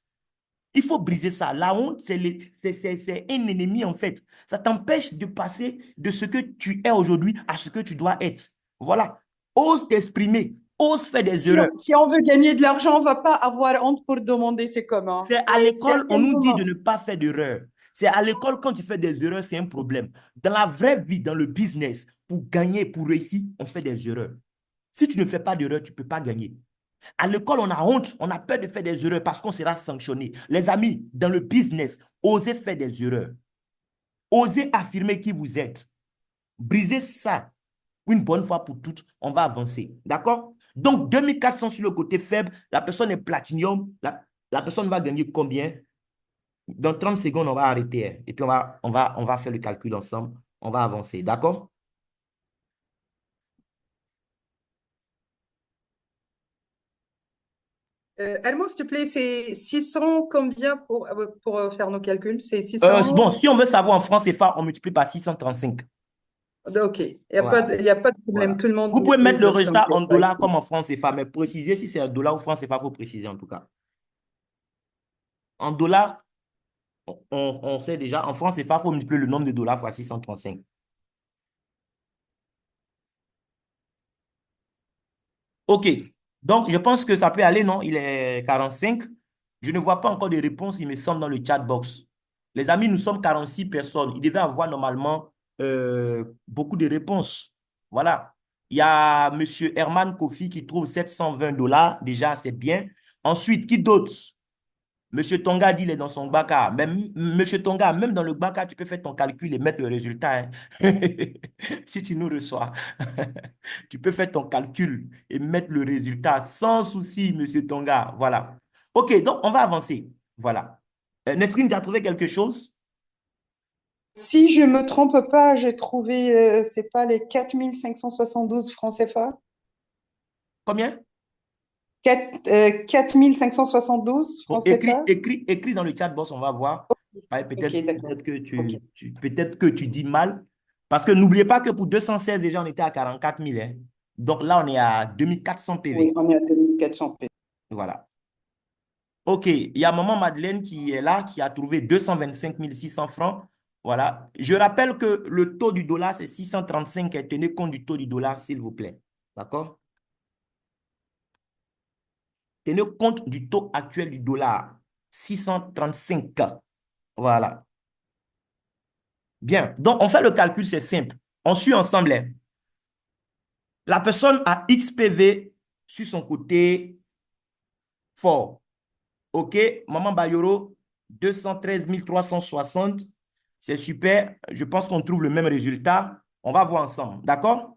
[SPEAKER 3] Il faut briser ça. La honte, c'est un ennemi en fait. Ça t'empêche de passer de ce que tu es aujourd'hui à ce que tu dois être. Voilà. Ose t'exprimer. Ose faire des
[SPEAKER 2] Si
[SPEAKER 3] erreurs.
[SPEAKER 2] on, si on veut gagner de l'argent, on ne va pas avoir honte pour demander c'est comment.
[SPEAKER 3] C'est à
[SPEAKER 2] Oui,
[SPEAKER 3] l'école, on nous dit de
[SPEAKER 2] certainement.
[SPEAKER 3] ne pas faire d'erreurs. C'est à l'école, quand tu fais des erreurs, c'est un problème. Dans la vraie vie, dans le business, pour gagner, pour réussir, on fait des erreurs. Si tu ne fais pas d'erreurs, tu ne peux pas gagner. À l'école, on a honte, on a peur de faire des erreurs parce qu'on sera sanctionné. Les amis, dans le business, osez faire des erreurs. Osez affirmer qui vous êtes. Brisez ça une bonne fois pour toutes, on va avancer. D'accord? Donc, 2400 sur le côté faible, la personne est platinium, la personne va gagner combien? Dans 30 secondes, on va arrêter. Hein. Et puis, on va faire le calcul ensemble. On va avancer. D'accord?
[SPEAKER 2] Allemand, s'il te plaît, c'est 600 combien pour faire nos calculs? C'est 600.
[SPEAKER 3] Bon, si on veut savoir en francs CFA, on multiplie par 635.
[SPEAKER 2] OK, il n'y a pas
[SPEAKER 3] Voilà.
[SPEAKER 2] de, y a pas de problème.
[SPEAKER 3] Voilà.
[SPEAKER 2] Tout le monde
[SPEAKER 3] Vous pouvez mettre
[SPEAKER 2] maîtrise
[SPEAKER 3] le
[SPEAKER 2] le franc
[SPEAKER 3] résultat en
[SPEAKER 2] CFA
[SPEAKER 3] dollars
[SPEAKER 2] ici.
[SPEAKER 3] comme en francs CFA, mais préciser si c'est un dollar ou franc CFA, il faut préciser en tout cas. En dollars, on sait déjà, en francs CFA, il faut multiplier le nombre de dollars fois 635. OK. Donc, je pense que ça peut aller, non? Il est 45. Je ne vois pas encore de réponse, il me semble, dans le chat box. Les amis, nous sommes 46 personnes. Il devait avoir normalement beaucoup de réponses. Voilà. Il y a M. Herman Kofi qui trouve 720 dollars. Déjà, c'est bien. Ensuite, qui d'autre? Monsieur Tonga dit qu'il est dans son Baka. Même, Monsieur Tonga, même dans le Baka, tu peux faire ton calcul et mettre le résultat. Hein. Si tu nous reçois, tu peux faire ton calcul et mettre le résultat sans souci, Monsieur Tonga. Voilà. OK, donc on va avancer. Voilà. Nesrine, tu as trouvé quelque chose?
[SPEAKER 2] Si je me trompe pas, j'ai trouvé, c'est pas les 4572 francs CFA?
[SPEAKER 3] Combien?
[SPEAKER 2] 4572
[SPEAKER 3] Bon,
[SPEAKER 2] francs CFA?
[SPEAKER 3] écris dans le chat box, on va voir. Ouais,
[SPEAKER 2] Ok, d'accord. Ok.
[SPEAKER 3] peut-être que tu dis mal. Parce que n'oubliez pas que pour 216, déjà, on était à 44 000. Hein. Donc là, on est à 2400
[SPEAKER 2] Oui,
[SPEAKER 3] PV.
[SPEAKER 2] on est à 2400 P.
[SPEAKER 3] Voilà. OK. Il y a Maman Madeleine qui est là, qui a trouvé 225 600 francs. Voilà. Je rappelle que le taux du dollar, c'est 635. Tenez compte du taux du dollar, s'il vous plaît. D'accord? Tenez compte du taux actuel du dollar. 635. Voilà. Bien. Donc, on fait le calcul, c'est simple. On suit ensemble. Hein. La personne a XPV sur son côté fort. OK, Maman Bayoro, 213 360. C'est super. Je pense qu'on trouve le même résultat. On va voir ensemble. D'accord?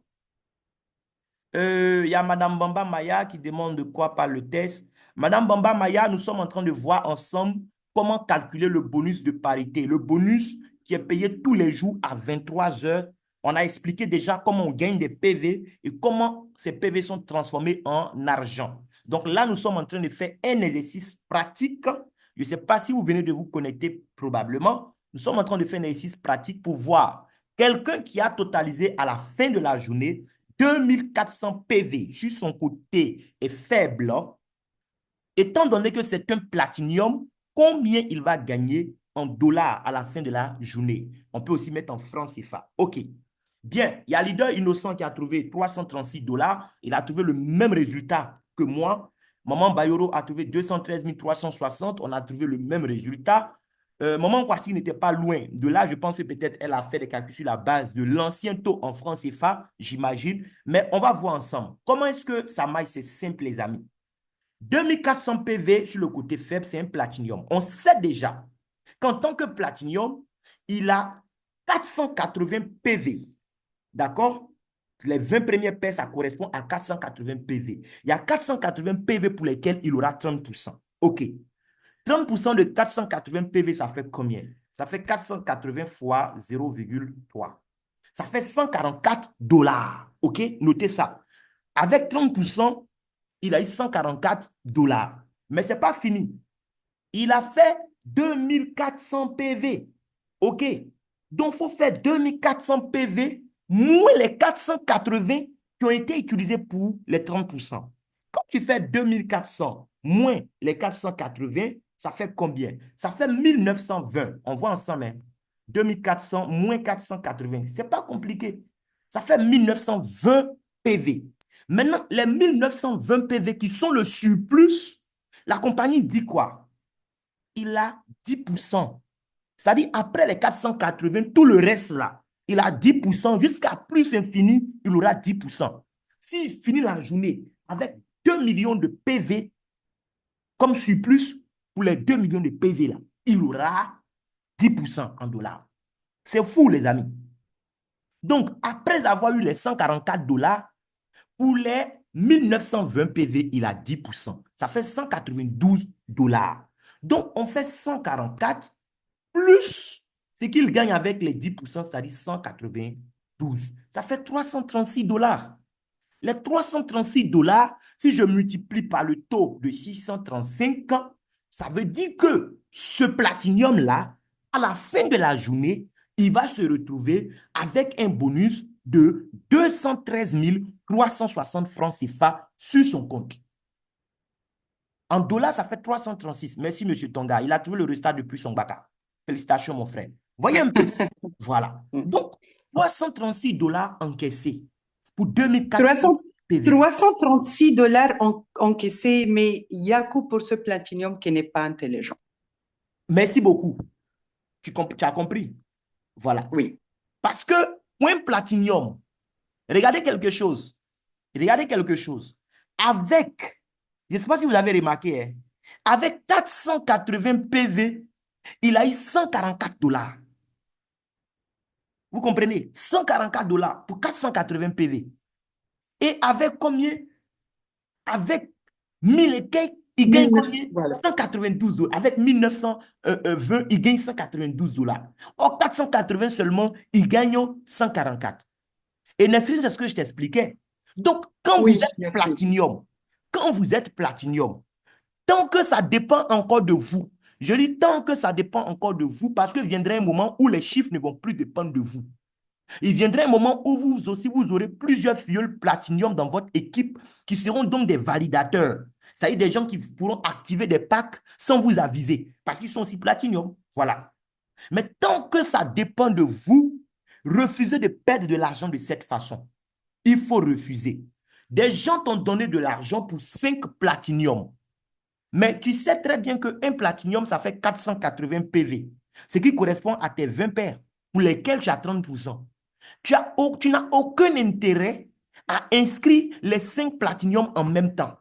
[SPEAKER 3] Il y a Madame Bamba Maya qui demande de quoi parle le test. Madame Bamba Maya, nous sommes en train de voir ensemble comment calculer le bonus de parité. Le bonus qui est payé tous les jours à 23 heures On a expliqué déjà comment on gagne des PV et comment ces PV sont transformés en argent. Donc là, nous sommes en train de faire un exercice pratique. Je ne sais pas si vous venez de vous connecter probablement. Nous sommes en train de faire un exercice pratique pour voir quelqu'un qui a totalisé à la fin de la journée 2400 PV sur son côté est faible. Étant donné que c'est un platinium, combien il va gagner en dollars à la fin de la journée? On peut aussi mettre en francs CFA. OK. Bien, il y a Leader Innocent qui a trouvé 336 dollars. Il a trouvé le même résultat que moi. Maman Bayoro a trouvé 213 360. On a trouvé le même résultat. Maman Kwasi n'était pas loin. De là, je pense que peut-être elle a fait des calculs sur la base de l'ancien taux en francs CFA, j'imagine. Mais on va voir ensemble. Comment est-ce que ça marche? C'est simple, les amis. 2400 PV sur le côté faible, c'est un platinium. On sait déjà qu'en tant que platinium, il a 480 PV. D'accord? Les 20 premières paires, ça correspond à 480 PV. Il y a 480 PV pour lesquels il aura 30%. OK. 30% de 480 PV, ça fait combien? Ça fait 480 fois 0,3. Ça fait 144 dollars. OK? Notez ça. Avec 30%, il a eu 144 dollars. Mais ce n'est pas fini. Il a fait 2400 PV. OK. Donc, il faut faire 2400 PV moins les 480 qui ont été utilisés pour les 30%. Quand tu fais 2400 moins les 480, ça fait combien? Ça fait 1920. On voit ensemble. Hein? 2400 moins 480. Ce n'est pas compliqué. Ça fait 1920 PV. Maintenant, les 1920 PV qui sont le surplus, la compagnie dit quoi? Il a 10%. C'est-à-dire, après les 480, tout le reste là, il a 10%. Jusqu'à plus infini, il aura 10%. S'il finit la journée avec 2 millions de PV comme surplus, pour les 2 millions de PV là, il aura 10% en dollars. C'est fou, les amis. Donc, après avoir eu les 144 dollars, pour les 1920 PV, il a 10%. Ça fait 192 dollars. Donc, on fait 144 plus ce qu'il gagne avec les 10%, c'est-à-dire 192. Ça fait 336 dollars. Les 336 dollars, si je multiplie par le taux de 635, ça veut dire que ce platinium-là, à la fin de la journée, il va se retrouver avec un bonus de 213 360 francs CFA sur son compte. En dollars, ça fait 336. Merci, M. Tonga. Il a trouvé le résultat depuis son bac. Félicitations, mon frère. Voyez un peu. Voilà. Donc, 336 dollars encaissés pour 2400 PV.
[SPEAKER 2] 336 dollars encaissés, mais il y a un coût pour ce platinium qui n'est pas intelligent.
[SPEAKER 3] Merci beaucoup. Tu as compris? Voilà.
[SPEAKER 2] Oui.
[SPEAKER 3] Parce que pour un platinium, regardez quelque chose. Regardez quelque chose. Avec, je ne sais pas si vous avez remarqué, hein, avec 480 PV, il a eu 144 dollars. Vous comprenez? 144 dollars pour 480 PV. Et avec combien? Avec 1000 et quelques, il gagne combien?
[SPEAKER 2] Voilà.
[SPEAKER 3] 192 dollars. Avec 1920, il gagne 192 dollars. Or, 480 seulement, il gagne 144. Et Nesrine, c'est ce que je t'expliquais. Donc, quand
[SPEAKER 2] Oui,
[SPEAKER 3] vous êtes
[SPEAKER 2] merci.
[SPEAKER 3] platinium, quand vous êtes platinium, tant que ça dépend encore de vous, je dis tant que ça dépend encore de vous, parce que viendra un moment où les chiffres ne vont plus dépendre de vous. Il viendra un moment où vous aussi, vous aurez plusieurs fioles platinium dans votre équipe qui seront donc des validateurs. C'est-à-dire des gens qui pourront activer des packs sans vous aviser, parce qu'ils sont aussi platinium. Voilà. Mais tant que ça dépend de vous, refusez de perdre de l'argent de cette façon. Il faut refuser. Des gens t'ont donné de l'argent pour 5 platinium. Mais tu sais très bien qu'un platinium, ça fait 480 PV, ce qui correspond à tes 20 paires, pour lesquels tu as 30%. Tu n'as aucun intérêt à inscrire les 5 platinium en même temps.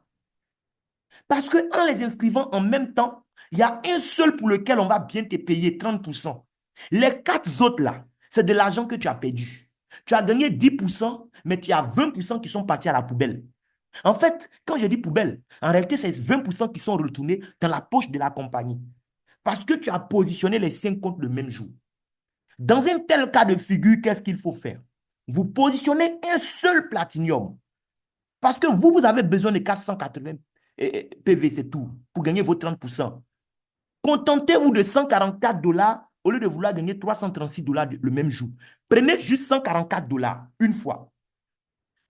[SPEAKER 3] Parce qu'en les inscrivant en même temps, il y a un seul pour lequel on va bien te payer 30%. Les 4 autres là, c'est de l'argent que tu as perdu. Tu as gagné 10%, mais tu as 20% qui sont partis à la poubelle. En fait, quand je dis poubelle, en réalité, c'est 20% qui sont retournés dans la poche de la compagnie. Parce que tu as positionné les 5 comptes le même jour. Dans un tel cas de figure, qu'est-ce qu'il faut faire? vous positionnez un seul platinium. Parce que vous avez besoin de 480 PV, c'est tout, pour gagner vos 30%. Contentez-vous de $144 au lieu de vouloir gagner $336 le même jour. Prenez juste $144 une fois.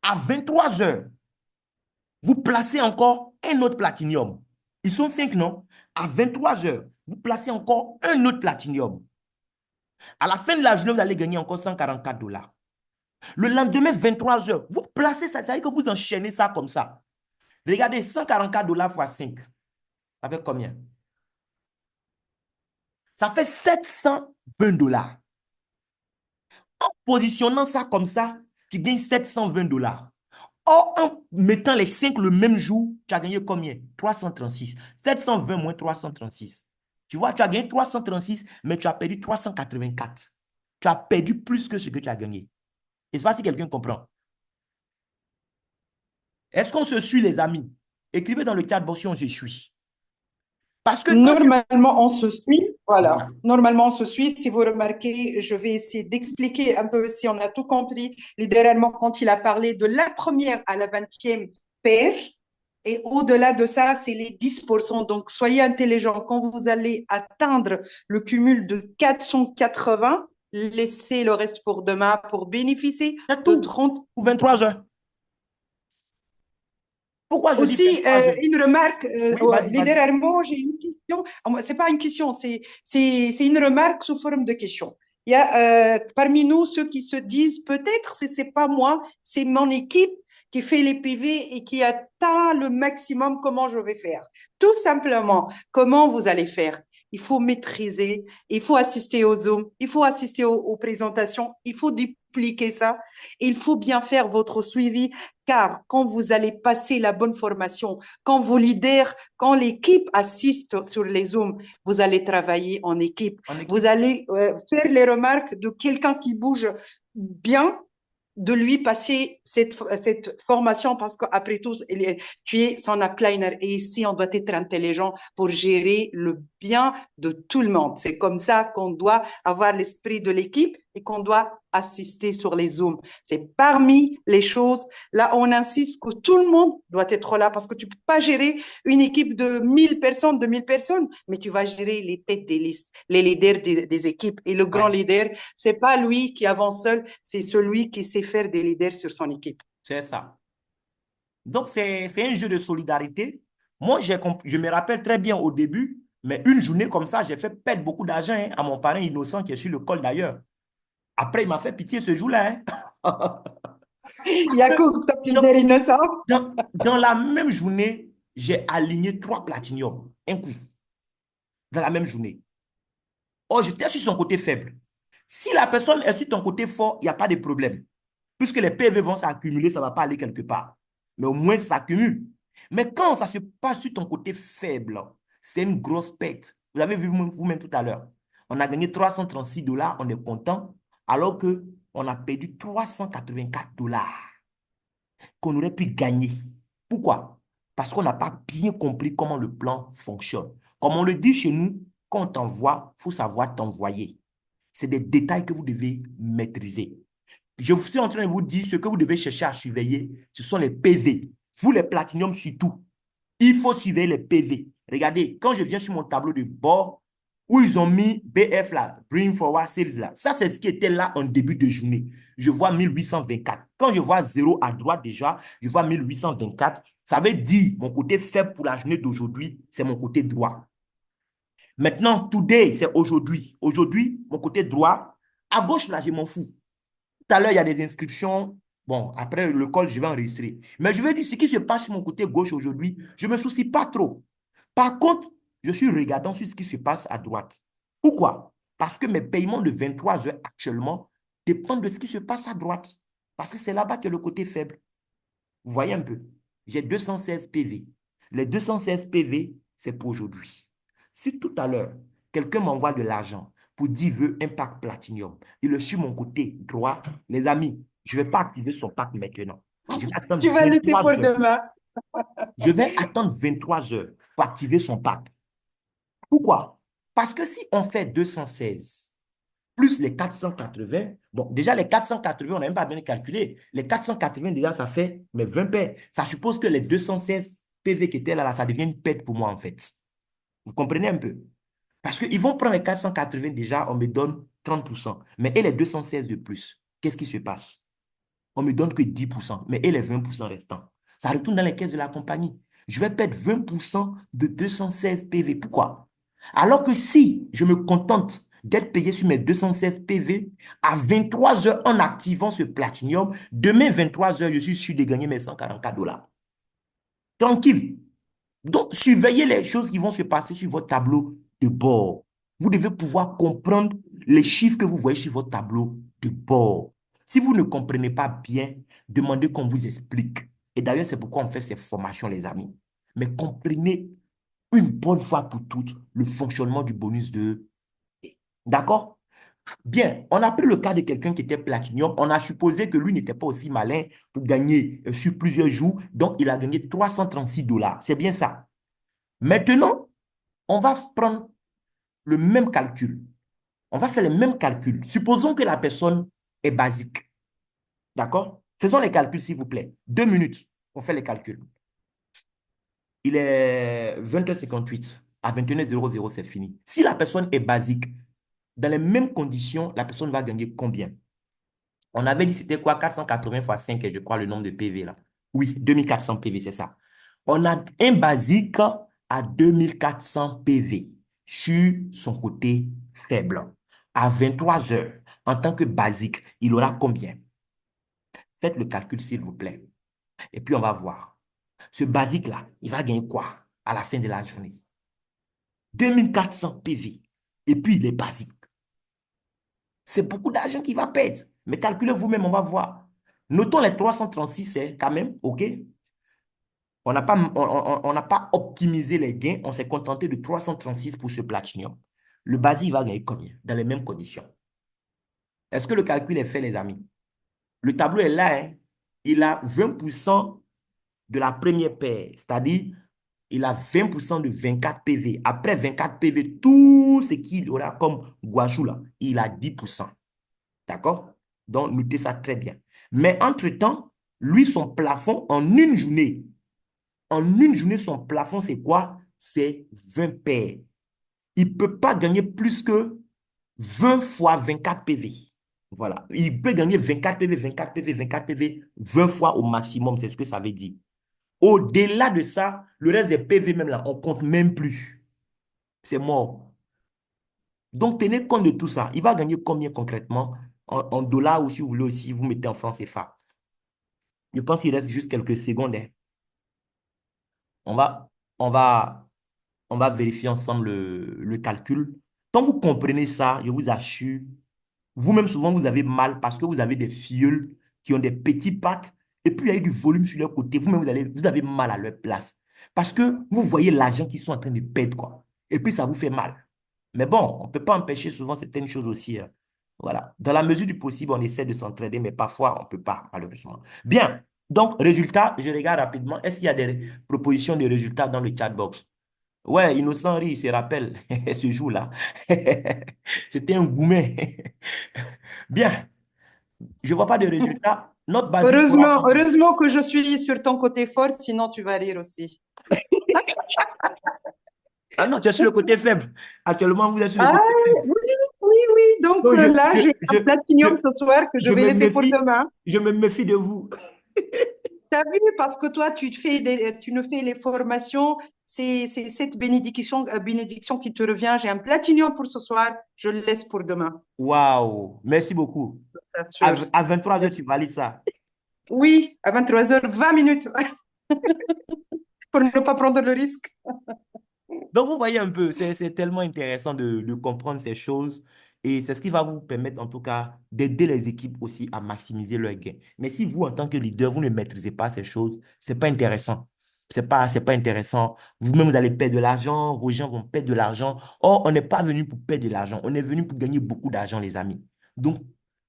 [SPEAKER 3] À 23 heures, vous placez encore un autre platinium. Ils sont 5, non? À 23 heures, vous placez encore un autre platinium. À la fin de la journée, vous allez gagner encore $144. Le lendemain, 23 heures, vous placez ça, ça veut dire que vous enchaînez ça comme ça. Regardez, $144 fois 5. Ça fait combien? Ça fait $720. En positionnant ça comme ça, tu gagnes $720. Or, en mettant les 5 le même jour, tu as gagné combien? 336. 720 moins 336. Tu vois, tu as gagné 336, mais tu as perdu 384. Tu as perdu plus que ce que tu as gagné. Je ne sais pas si quelqu'un comprend. Est-ce qu'on se suit, les amis? Écrivez dans le chat box si on se suit. Parce que quand
[SPEAKER 2] Normalement, on se suit. Voilà.
[SPEAKER 3] Voilà.
[SPEAKER 2] Normalement, on se suit. Si vous remarquez, je vais essayer d'expliquer un peu si on a tout compris. Littéralement, quand il a parlé de la première à la 20e paire, et au-delà de ça, c'est les 10%. Donc, soyez intelligents. Quand vous allez atteindre le cumul de 480, laissez le reste pour demain pour bénéficier
[SPEAKER 3] C'est
[SPEAKER 2] de
[SPEAKER 3] tout
[SPEAKER 2] 30.
[SPEAKER 3] pour 23 heures. Pourquoi je dis
[SPEAKER 2] Aussi,
[SPEAKER 3] 23 heures?
[SPEAKER 2] une remarque,
[SPEAKER 3] Oui, vas-y, vas-y.
[SPEAKER 2] littéralement, j'ai une question. C'est pas une question, c'est une remarque sous forme de question. Il y a parmi nous ceux qui se disent peut-être c'est pas moi, c'est mon équipe qui fait les PV et qui atteint le maximum. Comment je vais faire? Tout simplement, comment vous allez faire? Il faut maîtriser, il faut assister aux Zooms, il faut assister aux présentations, il faut dupliquer ça, il faut bien faire votre suivi car quand vous allez passer la bonne formation, quand vos leaders, quand l'équipe assiste sur les Zooms, vous allez travailler en équipe.
[SPEAKER 3] En équipe.
[SPEAKER 2] Vous allez faire les remarques de quelqu'un qui bouge bien, de lui passer cette formation parce qu'après tout, tu es son upliner et ici, on doit être intelligent pour gérer le bien de tout le monde. C'est comme ça qu'on doit avoir l'esprit de l'équipe et qu'on doit assister sur les Zooms. C'est parmi les choses, là, on insiste que tout le monde doit être là parce que tu ne peux pas gérer une équipe de 1000 personnes, 2000 personnes, mais tu vas gérer les têtes des listes, les leaders des équipes. Et le grand leader, c'est pas lui qui avance seul, c'est celui qui sait faire des leaders sur son équipe.
[SPEAKER 3] C'est ça. Donc, c'est un jeu de solidarité. Moi, je me rappelle très bien au début, mais une journée comme ça, j'ai fait perdre beaucoup d'argent à mon parrain innocent qui est sur le col d'ailleurs. Après, il m'a fait pitié ce jour-là.
[SPEAKER 2] Il y a que top leader innocent.
[SPEAKER 3] Dans la même journée, j'ai aligné 3 platiniums, un coup, dans la même journée. Oh, j'étais sur son côté faible. Si la personne est sur ton côté fort, il n'y a pas de problème. Puisque les PV vont s'accumuler, ça ne va pas aller quelque part. Mais au moins, ça s'accumule. Mais quand ça se passe sur ton côté faible, c'est une grosse perte. Vous avez vu vous-même tout à l'heure. On a gagné $336, on est content, alors qu'on a perdu $384 qu'on aurait pu gagner. Pourquoi? Parce qu'on n'a pas bien compris comment le plan fonctionne. Comme on le dit chez nous, quand on t'envoie, il faut savoir t'envoyer. C'est des détails que vous devez maîtriser. Je suis en train de vous dire ce que vous devez chercher à surveiller, ce sont les PV. Vous, les platiniums surtout, il faut surveiller les PV. Regardez, quand je viens sur mon tableau de bord, où ils ont mis BF là, Bring Forward Sales là, ça c'est ce qui était là en début de journée. Je vois 1824. Quand je vois 0 à droite déjà, je vois 1824. Ça veut dire mon côté faible pour la journée d'aujourd'hui, c'est mon côté droit. Maintenant, today, c'est aujourd'hui. Aujourd'hui, mon côté droit, à gauche là, je m'en fous. Tout à l'heure, il y a des inscriptions. Bon, après le call, je vais enregistrer. Mais je veux dire, ce qui se passe sur mon côté gauche aujourd'hui, je ne me soucie pas trop. Par contre, je suis regardant sur ce qui se passe à droite. Pourquoi? Parce que mes paiements de 23 heures actuellement dépendent de ce qui se passe à droite. Parce que c'est là-bas que le côté faible. Vous voyez un peu? J'ai 216 PV. Les 216 PV, c'est pour aujourd'hui. Si tout à l'heure, quelqu'un m'envoie de l'argent pour dire veut un pack Platinum, il est sur mon côté droit, les amis, je ne vais pas activer son pack maintenant. Je vais attendre
[SPEAKER 2] Tu vas laisser
[SPEAKER 3] 23
[SPEAKER 2] pour
[SPEAKER 3] heures.
[SPEAKER 2] demain.
[SPEAKER 3] Je vais attendre 23 heures pour activer son pack. Pourquoi? Parce que si on fait 216 plus les 480. Bon, déjà, les 480, on n'a même pas bien calculé. Les 480, déjà, ça fait mais 20 paires. Ça suppose que les 216 PV qui étaient là, ça devient une perte pour moi, en fait. Vous comprenez un peu? Parce qu'ils vont prendre les 480 déjà, on me donne 30%. Mais et les 216 de plus, qu'est-ce qui se passe? On me donne que 10%. Mais et les 20% restants? Ça retourne dans les caisses de la compagnie. Je vais perdre 20% de 216 PV. Pourquoi? Alors que si je me contente d'être payé sur mes 216 PV à 23 heures en activant ce platinium, demain 23 heures, je suis sûr de gagner mes 144 $. Tranquille. Donc, surveillez les choses qui vont se passer sur votre tableau de bord. Vous devez pouvoir comprendre les chiffres que vous voyez sur votre tableau de bord. Si vous ne comprenez pas bien, demandez qu'on vous explique. Et d'ailleurs, c'est pourquoi on fait ces formations, les amis. Mais comprenez une bonne fois pour toutes le fonctionnement du bonus de... D'accord? Bien, on a pris le cas de quelqu'un qui était platinium. On a supposé que lui n'était pas aussi malin pour gagner sur plusieurs jours. Donc, il a gagné 336 $. C'est bien ça. Maintenant, on va prendre le même calcul. On va faire le même calcul. Supposons que la personne est basique. D'accord? Faisons les calculs, s'il vous plaît. 2 minutes, on fait les calculs. Il est 20h58. À 21h00, c'est fini. Si la personne est basique, dans les mêmes conditions, la personne va gagner combien? On avait dit c'était quoi? 480 fois 5, je crois, le nombre de PV là. Oui, 2400 PV, c'est ça. On a un basique à 2400 PV sur son côté faible. À 23 heures, en tant que basique, il aura combien? Faites le calcul, s'il vous plaît. Et puis, on va voir. Ce basique-là, il va gagner quoi à la fin de la journée? 2400 PV. Et puis, il est basique. C'est beaucoup d'argent qu'il va perdre. Mais calculez vous-même, on va voir. Notons les 336, c'est quand même, OK? On n'a pas optimisé les gains, on s'est contenté de 336 pour ce platinium. Le basique va gagner combien dans les mêmes conditions? Est-ce que le calcul est fait, les amis? Le tableau est là, hein? Il a 20% de la première paire, c'est-à-dire il a 20% de 24 PV. Après 24 PV, tout ce qu'il aura comme Guachou là, il a 10%. D'accord? Donc, notez ça très bien. Mais entre-temps, lui, son plafond en une journée, son plafond, c'est quoi? C'est 20 paires. Il ne peut pas gagner plus que 20 fois 24 PV. Voilà. Il peut gagner 24 PV, 24 PV, 24 PV, 20 fois au maximum. C'est ce que ça veut dire. Au-delà de ça, le reste des PV même là, on ne compte même plus. C'est mort. Donc, tenez compte de tout ça. Il va gagner combien concrètement en dollars ou si vous voulez aussi, vous mettez en francs CFA. Je pense qu'il reste juste quelques secondes, hein. On va, on va, on va vérifier ensemble le calcul. Quand vous comprenez ça, je vous assure, vous-même souvent vous avez mal parce que vous avez des filleuls qui ont des petits packs et puis il y a eu du volume sur leur côté. Vous-même, vous avez mal à leur place parce que vous voyez l'argent qu'ils sont en train de perdre, quoi. Et puis ça vous fait mal. Mais bon, on ne peut pas empêcher souvent certaines choses aussi, hein. Voilà. Dans la mesure du possible, on essaie de s'entraider, mais parfois, on ne peut pas, malheureusement. Bien. Donc, résultat, je regarde rapidement. Est-ce qu'il y a des propositions de résultats dans le chat box? Ouais, Innocent Ri, il se rappelle ce jour-là. C'était un goumet. Bien. Je ne vois pas de résultats. Notre basique aura
[SPEAKER 2] Heureusement,
[SPEAKER 3] combien?
[SPEAKER 2] heureusement que je suis sur ton côté fort, sinon tu vas rire aussi.
[SPEAKER 3] Ah non, tu es sur le côté faible. Actuellement, vous êtes sur le
[SPEAKER 2] Ah,
[SPEAKER 3] côté faible.
[SPEAKER 2] oui, oui, oui. Donc
[SPEAKER 3] Donc,
[SPEAKER 2] là, j'ai un
[SPEAKER 3] je,
[SPEAKER 2] platinium ce soir que je
[SPEAKER 3] je
[SPEAKER 2] vais
[SPEAKER 3] me
[SPEAKER 2] laisser pour
[SPEAKER 3] méfie,
[SPEAKER 2] demain.
[SPEAKER 3] je me méfie de vous.
[SPEAKER 2] T'as vu, parce que toi, tu ne fais les formations, c'est cette bénédiction qui te revient. J'ai un platinium pour ce soir, je le laisse pour demain,
[SPEAKER 3] Waouh, merci beaucoup.
[SPEAKER 2] je t'assure.
[SPEAKER 3] À 23 heures, tu
[SPEAKER 2] Merci.
[SPEAKER 3] valides ça.
[SPEAKER 2] Oui, à 23h20 pour ne pas prendre le risque.
[SPEAKER 3] Donc, vous voyez un peu, c'est tellement intéressant de comprendre ces choses et c'est ce qui va vous permettre, en tout cas, d'aider les équipes aussi à maximiser leurs gains. Mais si vous, en tant que leader, vous ne maîtrisez pas ces choses, c'est pas intéressant. C'est pas intéressant. Vous-même, vous allez perdre de l'argent, vos gens vont perdre de l'argent. Or, on n'est pas venu pour perdre de l'argent, on est venu pour gagner beaucoup d'argent, les amis. Donc,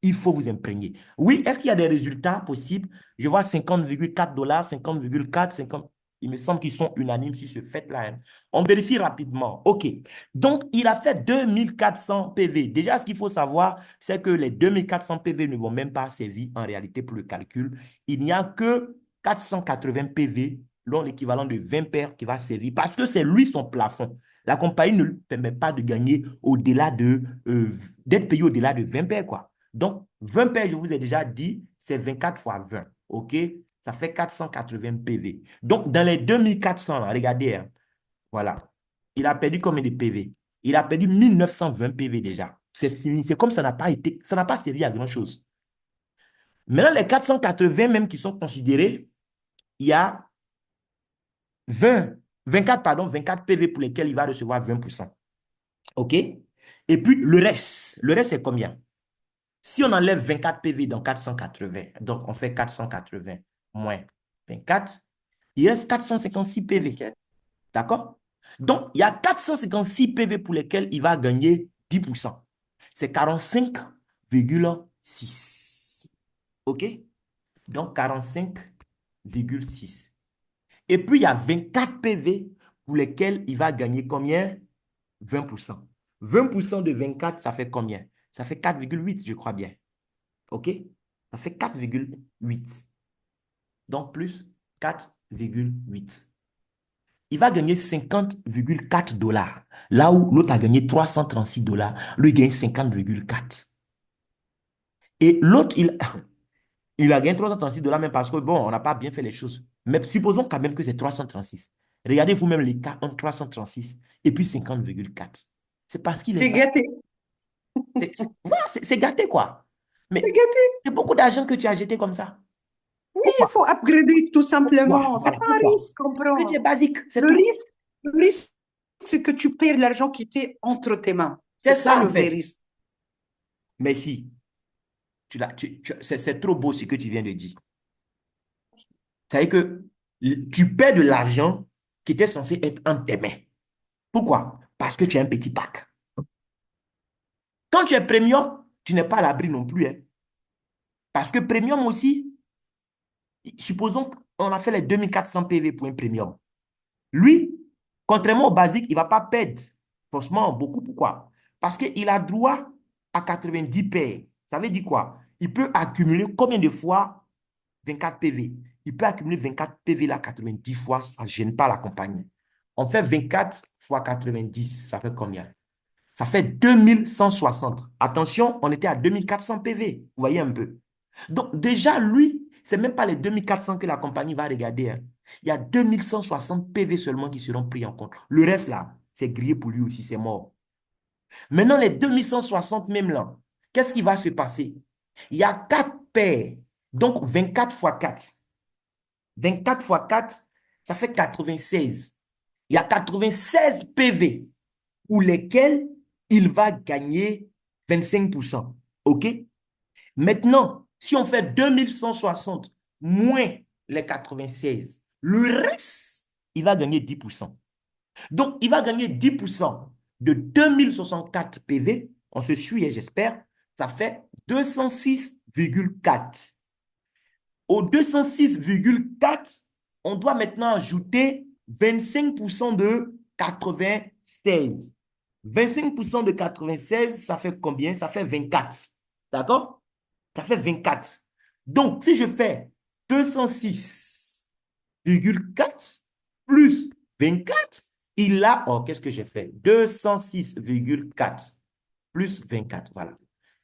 [SPEAKER 3] il faut vous imprégner. Oui, est-ce qu'il y a des résultats possibles? Je vois 50,4 $, 50,4, 50. Il me semble qu'ils sont unanimes sur ce fait-là, hein. On vérifie rapidement. OK. Donc, il a fait 2400 PV. Déjà, ce qu'il faut savoir, c'est que les 2400 PV ne vont même pas servir en réalité pour le calcul. Il n'y a que 480 PV, dont l'équivalent de 20 paires qui va servir parce que c'est lui son plafond. La compagnie ne lui permet pas de gagner au-delà d'être payé au-delà de 20 paires, quoi. Donc, 20 paires, je vous ai déjà dit, c'est 24 fois 20. OK? Ça fait 480 PV. Donc, dans les 2400, là, regardez, hein, voilà. Il a perdu combien de PV? Il a perdu 1920 PV déjà. C'est fini. C'est comme ça n'a pas été, ça n'a pas servi à grand-chose. Maintenant, les 480 même qui sont considérés, il y a 24 PV pour lesquels il va recevoir 20%. OK? Et puis, le reste, c'est combien? Si on enlève 24 PV dans 480, donc on fait 480 moins 24, il reste 456 PV.
[SPEAKER 2] Ok.
[SPEAKER 3] D'accord? Donc, il y a 456 PV pour lesquels il va gagner 10%. C'est 45,6. OK? Donc, 45,6. Et puis, il y a 24 PV pour lesquels il va gagner combien? 20%. 20% de 24, ça fait combien? Ça fait 4,8, je crois bien. OK? Ça fait 4,8. Donc, plus 4,8. Il va gagner 50,4 dollars. Là où l'autre a gagné 336 dollars, lui gagne 50,4. Et l'autre, il a gagné 336 dollars même parce que, bon, on n'a pas bien fait les choses. Mais supposons quand même que c'est 336. Regardez vous-même l'écart entre 336 et puis 50,4. C'est parce qu'il est
[SPEAKER 2] C'est
[SPEAKER 3] là.
[SPEAKER 2] gâté.
[SPEAKER 3] Voilà, c'est gâté, quoi.
[SPEAKER 2] C'est
[SPEAKER 3] Mais
[SPEAKER 2] gâté.
[SPEAKER 3] c'est beaucoup d'argent que tu as jeté comme ça.
[SPEAKER 2] Oui, il
[SPEAKER 3] Pourquoi?
[SPEAKER 2] faut upgrader tout
[SPEAKER 3] Pourquoi?
[SPEAKER 2] simplement. C'est
[SPEAKER 3] Voilà,
[SPEAKER 2] pas un
[SPEAKER 3] pourquoi?
[SPEAKER 2] risque qu'on
[SPEAKER 3] Parce que tu es
[SPEAKER 2] prend.
[SPEAKER 3] basique, c'est
[SPEAKER 2] Le
[SPEAKER 3] tout.
[SPEAKER 2] risque, le risque, c'est que tu perds l'argent qui était entre tes mains.
[SPEAKER 3] C'est
[SPEAKER 2] C'est ça
[SPEAKER 3] ça,
[SPEAKER 2] le
[SPEAKER 3] en
[SPEAKER 2] vrai
[SPEAKER 3] fait.
[SPEAKER 2] risque.
[SPEAKER 3] Mais si, c'est trop beau ce que tu viens de dire. C'est-à-dire que tu perds de l'argent qui était censé être entre tes mains. Pourquoi? Parce que tu as un petit pack. Quand tu es premium, tu n'es pas à l'abri non plus, hein. Parce que premium aussi, supposons qu'on a fait les 2400 PV pour un premium. Lui, contrairement au basique, il ne va pas perdre forcément beaucoup. Pourquoi? Parce qu'il a droit à 90 paires. Ça veut dire quoi? Il peut accumuler combien de fois 24 PV? Il peut accumuler 24 PV là 90 fois, ça ne gêne pas la compagnie. On fait 24 fois 90, ça fait combien? Ça fait 2160. Attention, on était à 2400 PV. Vous voyez un peu. Donc déjà, lui, ce n'est même pas les 2400 que la compagnie va regarder, hein. Il y a 2160 PV seulement qui seront pris en compte. Le reste là, c'est grillé pour lui aussi, c'est mort. Maintenant, les 2160 même là, qu'est-ce qui va se passer? Il y a 4 paires, donc 24 fois 4. 24 fois 4, ça fait 96. Il y a 96 PV pour lesquels il va gagner 25%. OK? Maintenant, si on fait 2160 moins les 96, le reste, il va gagner 10%. Donc, il va gagner 10% de 2064 PV. On se suit, et j'espère. Ça fait 206,4. Au 206,4, on doit maintenant ajouter 25% de 96. 25% de 96, ça fait combien? Ça fait 24. D'accord? Ça fait 24. Donc, si je fais 206,4 plus 24, il a, oh, qu'est-ce que j'ai fait? 206,4 plus 24, voilà.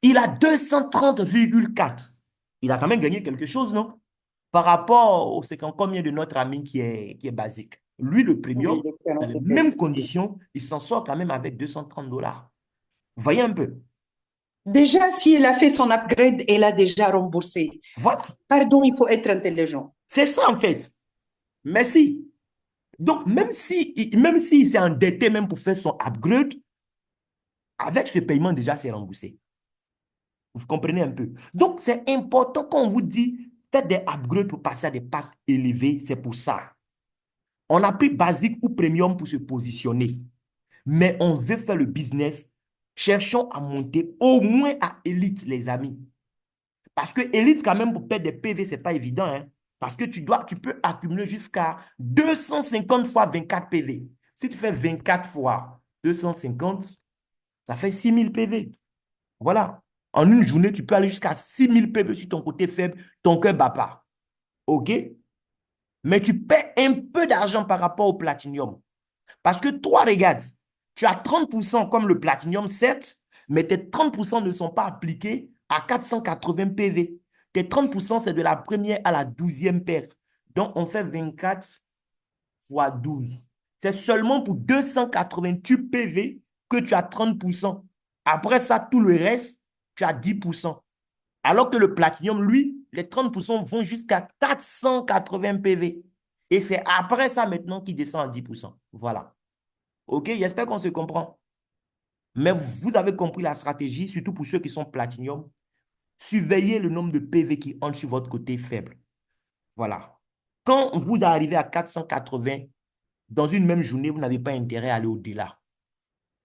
[SPEAKER 3] Il a 230,4. Il a quand même gagné quelque chose, non? Par rapport au c'est combien de notre ami qui est basique. Lui, le premium,
[SPEAKER 2] Oui,
[SPEAKER 3] dans les
[SPEAKER 2] l'expérience était
[SPEAKER 3] mêmes
[SPEAKER 2] difficile.
[SPEAKER 3] conditions, il s'en sort quand même avec 230 dollars. Vous voyez un peu?
[SPEAKER 2] Déjà, si elle a fait son upgrade, elle a déjà remboursé.
[SPEAKER 3] Voilà.
[SPEAKER 2] Pardon, il faut être intelligent.
[SPEAKER 3] C'est ça, en fait. Merci. Donc, même si c'est endetté même pour faire son upgrade, avec ce paiement, déjà, c'est remboursé. Vous comprenez un peu? Donc, c'est important quand on vous dit faites des upgrades pour passer à des packs élevés, c'est pour ça. On a pris basique ou premium pour se positionner, mais on veut faire le business. Cherchons à monter au moins à élite, les amis. Parce que élite, quand même, pour perdre des PV, ce n'est pas évident, hein. Parce que tu peux accumuler jusqu'à 250 fois 24 PV. Si tu fais 24 fois 250, ça fait 6000 PV. Voilà. En une journée, tu peux aller jusqu'à 6000 PV sur ton côté faible, ton cœur bat pas. OK? Mais tu paies un peu d'argent par rapport au platinium. Parce que toi, regarde, tu as 30% comme le platinium, certes, mais tes 30% ne sont pas appliqués à 480 PV. Tes 30%, c'est de la première à la 12e paire. Donc, on fait 24 fois 12. C'est seulement pour 288 PV que tu as 30%. Après ça, tout le reste, tu as 10%. Alors que le platinium, lui, les 30% vont jusqu'à 480 PV. Et c'est après ça maintenant qu'il descend à 10%. Voilà. OK, j'espère qu'on se comprend. Mais vous avez compris la stratégie, surtout pour ceux qui sont platinium. Surveillez le nombre de PV qui entrent sur votre côté faible. Voilà. Quand vous arrivez à 480, dans une même journée, vous n'avez pas intérêt à aller au-delà.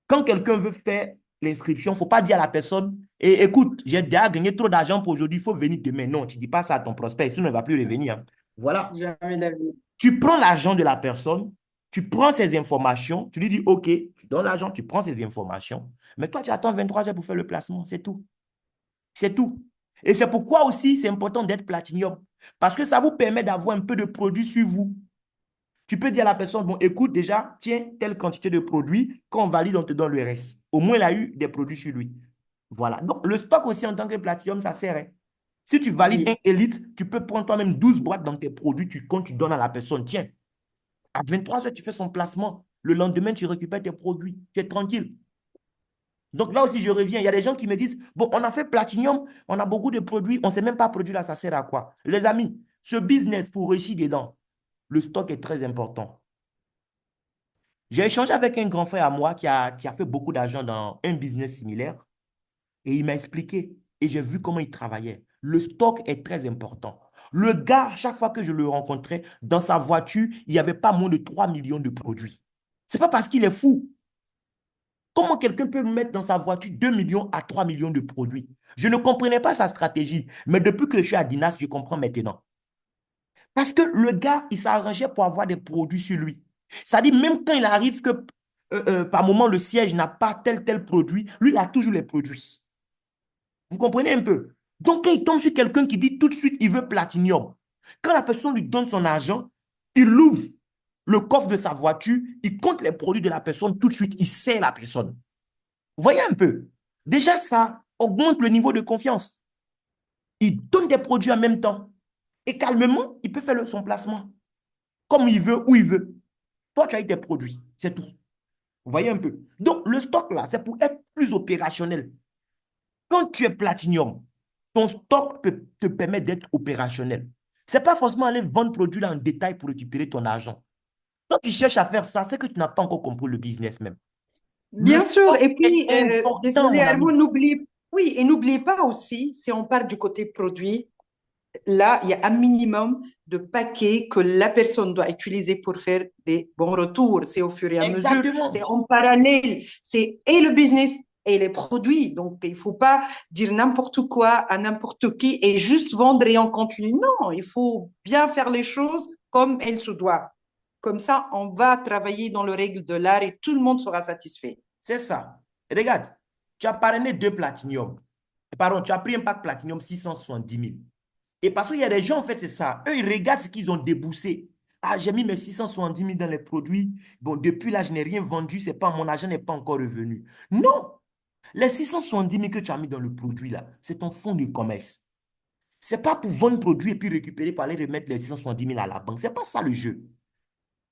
[SPEAKER 3] Quand quelqu'un veut faire l'inscription, il ne faut pas dire à la personne, et écoute, j'ai déjà gagné trop d'argent pour aujourd'hui, il faut venir demain. Non, tu ne dis pas ça à ton prospect, sinon il ne va plus revenir. Hein. Voilà.
[SPEAKER 2] Jamais la vie.
[SPEAKER 3] Tu prends l'argent de la personne, tu prends ses informations, tu lui dis, OK, tu donnes l'argent, tu prends ses informations, mais toi, tu attends 23 heures pour faire le placement, c'est tout. C'est tout. Et c'est pourquoi aussi, c'est important d'être platinium, parce que ça vous permet d'avoir un peu de produit sur vous. Tu peux dire à la personne, bon, écoute, déjà, tiens, telle quantité de produits, quand on valide, on te donne le reste. Au moins, il a eu des produits sur lui. Voilà. Donc, le stock aussi, en tant que platinum, ça sert. Hein. Si tu valides un
[SPEAKER 2] Oui.
[SPEAKER 3] élite, tu peux prendre toi-même 12 boîtes dans tes produits, quand tu donnes à la personne, tiens, à 23 heures, tu fais son placement. Le lendemain, tu récupères tes produits. Tu es tranquille. Donc là aussi, je reviens. Il y a des gens qui me disent, bon, on a fait Platinum, on a beaucoup de produits, on ne sait même pas produit là, ça sert à quoi? Les amis, ce business, pour réussir dedans, le stock est très important. J'ai échangé avec un grand frère à moi qui a fait beaucoup d'argent dans un business similaire et il m'a expliqué et j'ai vu comment il travaillait. Le stock est très important. Le gars, chaque fois que je le rencontrais, dans sa voiture, il n'y avait pas moins de 3 millions de produits. Ce n'est pas parce qu'il est fou. Comment quelqu'un peut mettre dans sa voiture 2 millions à 3 millions de produits? Je ne comprenais pas sa stratégie, mais depuis que je suis à Dinas, je comprends maintenant. Parce que le gars, il s'arrangeait pour avoir des produits sur lui. C'est-à-dire, même quand il arrive que par moment le siège n'a pas tel produit, lui, il a toujours les produits. Vous comprenez un peu? Donc, quand il tombe sur quelqu'un qui dit tout de suite, il veut platinium, quand la personne lui donne son argent, il ouvre le coffre de sa voiture, il compte les produits de la personne tout de suite, il sait la personne. Vous voyez un peu? Déjà, ça augmente le niveau de confiance. Il donne des produits en même temps. Et calmement, il peut faire son placement. Comme il veut, où il veut. Toi, tu as eu tes produits. C'est tout. Vous voyez un peu? Donc, le stock, là, c'est pour être plus opérationnel. Quand tu es platinium, ton stock peut te permettre d'être opérationnel. Ce n'est pas forcément aller vendre produit là en détail pour récupérer ton argent. Quand tu cherches à faire ça, c'est que tu n'as pas encore compris le business même. Le
[SPEAKER 2] Bien sûr.
[SPEAKER 3] stock
[SPEAKER 2] Et
[SPEAKER 3] est
[SPEAKER 2] puis,
[SPEAKER 3] important,
[SPEAKER 2] désolé,
[SPEAKER 3] mon
[SPEAKER 2] Arnaud,
[SPEAKER 3] ami.
[SPEAKER 2] oui, et n'oublie pas aussi, si on parle du côté produit, là, il y a un minimum de paquets que la personne doit utiliser pour faire des bons retours. C'est au fur et à mesure, c'est
[SPEAKER 3] Exactement.
[SPEAKER 2] en parallèle, c'est et le business et les produits. Donc, il ne faut pas dire n'importe quoi à n'importe qui et juste vendre et en continu. Non, il faut bien faire les choses comme elles se doivent. Comme ça, on va travailler dans les règles de l'art et tout le monde sera satisfait.
[SPEAKER 3] C'est ça. Et regarde, tu as parrainé 2 platinium. Pardon, tu as pris un pack platinium 670 000. Et parce qu'il y a des gens, en fait, c'est ça. Eux, ils regardent ce qu'ils ont déboursé. Ah, j'ai mis mes 670 000 dans les produits. Bon, depuis là, je n'ai rien vendu. C'est pas, mon argent n'est pas encore revenu. Non! Les 670 000 que tu as mis dans le produit, là, c'est ton fonds de commerce. C'est pas pour vendre produit et puis récupérer pour aller remettre les 670 000 à la banque. C'est pas ça le jeu.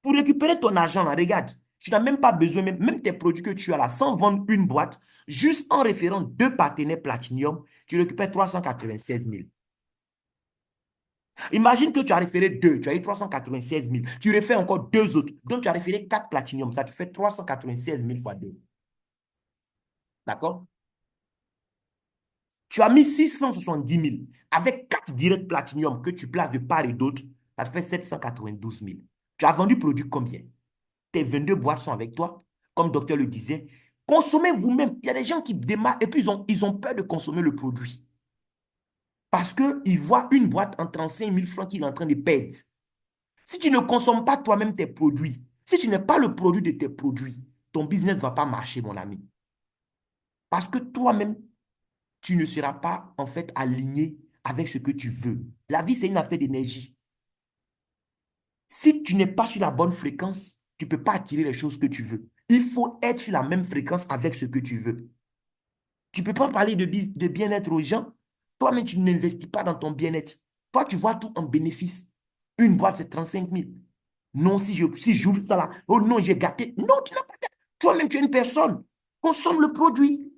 [SPEAKER 3] Pour récupérer ton argent, là, regarde, tu n'as même pas besoin, même tes produits que tu as là, sans vendre une boîte, juste en référant 2 partenaires Platinium, tu récupères 396 000. Imagine que tu as référé 2, tu as eu 396 000. Tu refais encore 2 autres. Donc, tu as référé 4 Platinium. Ça te fait 396 000 fois 2. D'accord? Tu as mis 670 000. Avec 4 directs Platinium que tu places de part et d'autre, ça te fait 792 000. Tu as vendu produit combien? Tes 22 boîtes sont avec toi. Comme le docteur le disait, consommez vous-même. Il y a des gens qui démarrent et puis ils ont peur de consommer le produit. Parce qu'il voit une boîte en 35 000 francs qu'il est en train de perdre. Si tu ne consommes pas toi-même tes produits, si tu n'es pas le produit de tes produits, ton business ne va pas marcher, mon ami. Parce que toi-même, tu ne seras pas en fait aligné avec ce que tu veux. La vie, c'est une affaire d'énergie. Si tu n'es pas sur la bonne fréquence, tu ne peux pas attirer les choses que tu veux. Il faut être sur la même fréquence avec ce que tu veux. Tu ne peux pas parler de bien-être aux gens. Toi-même, tu n'investis pas dans ton bien-être. Toi, tu vois tout en bénéfice. Une boîte, c'est 35 000. Non, si j'ouvre ça là, oh non, j'ai gâté. Non, tu n'as pas gâté. Toi-même, tu es une personne. Consomme le produit.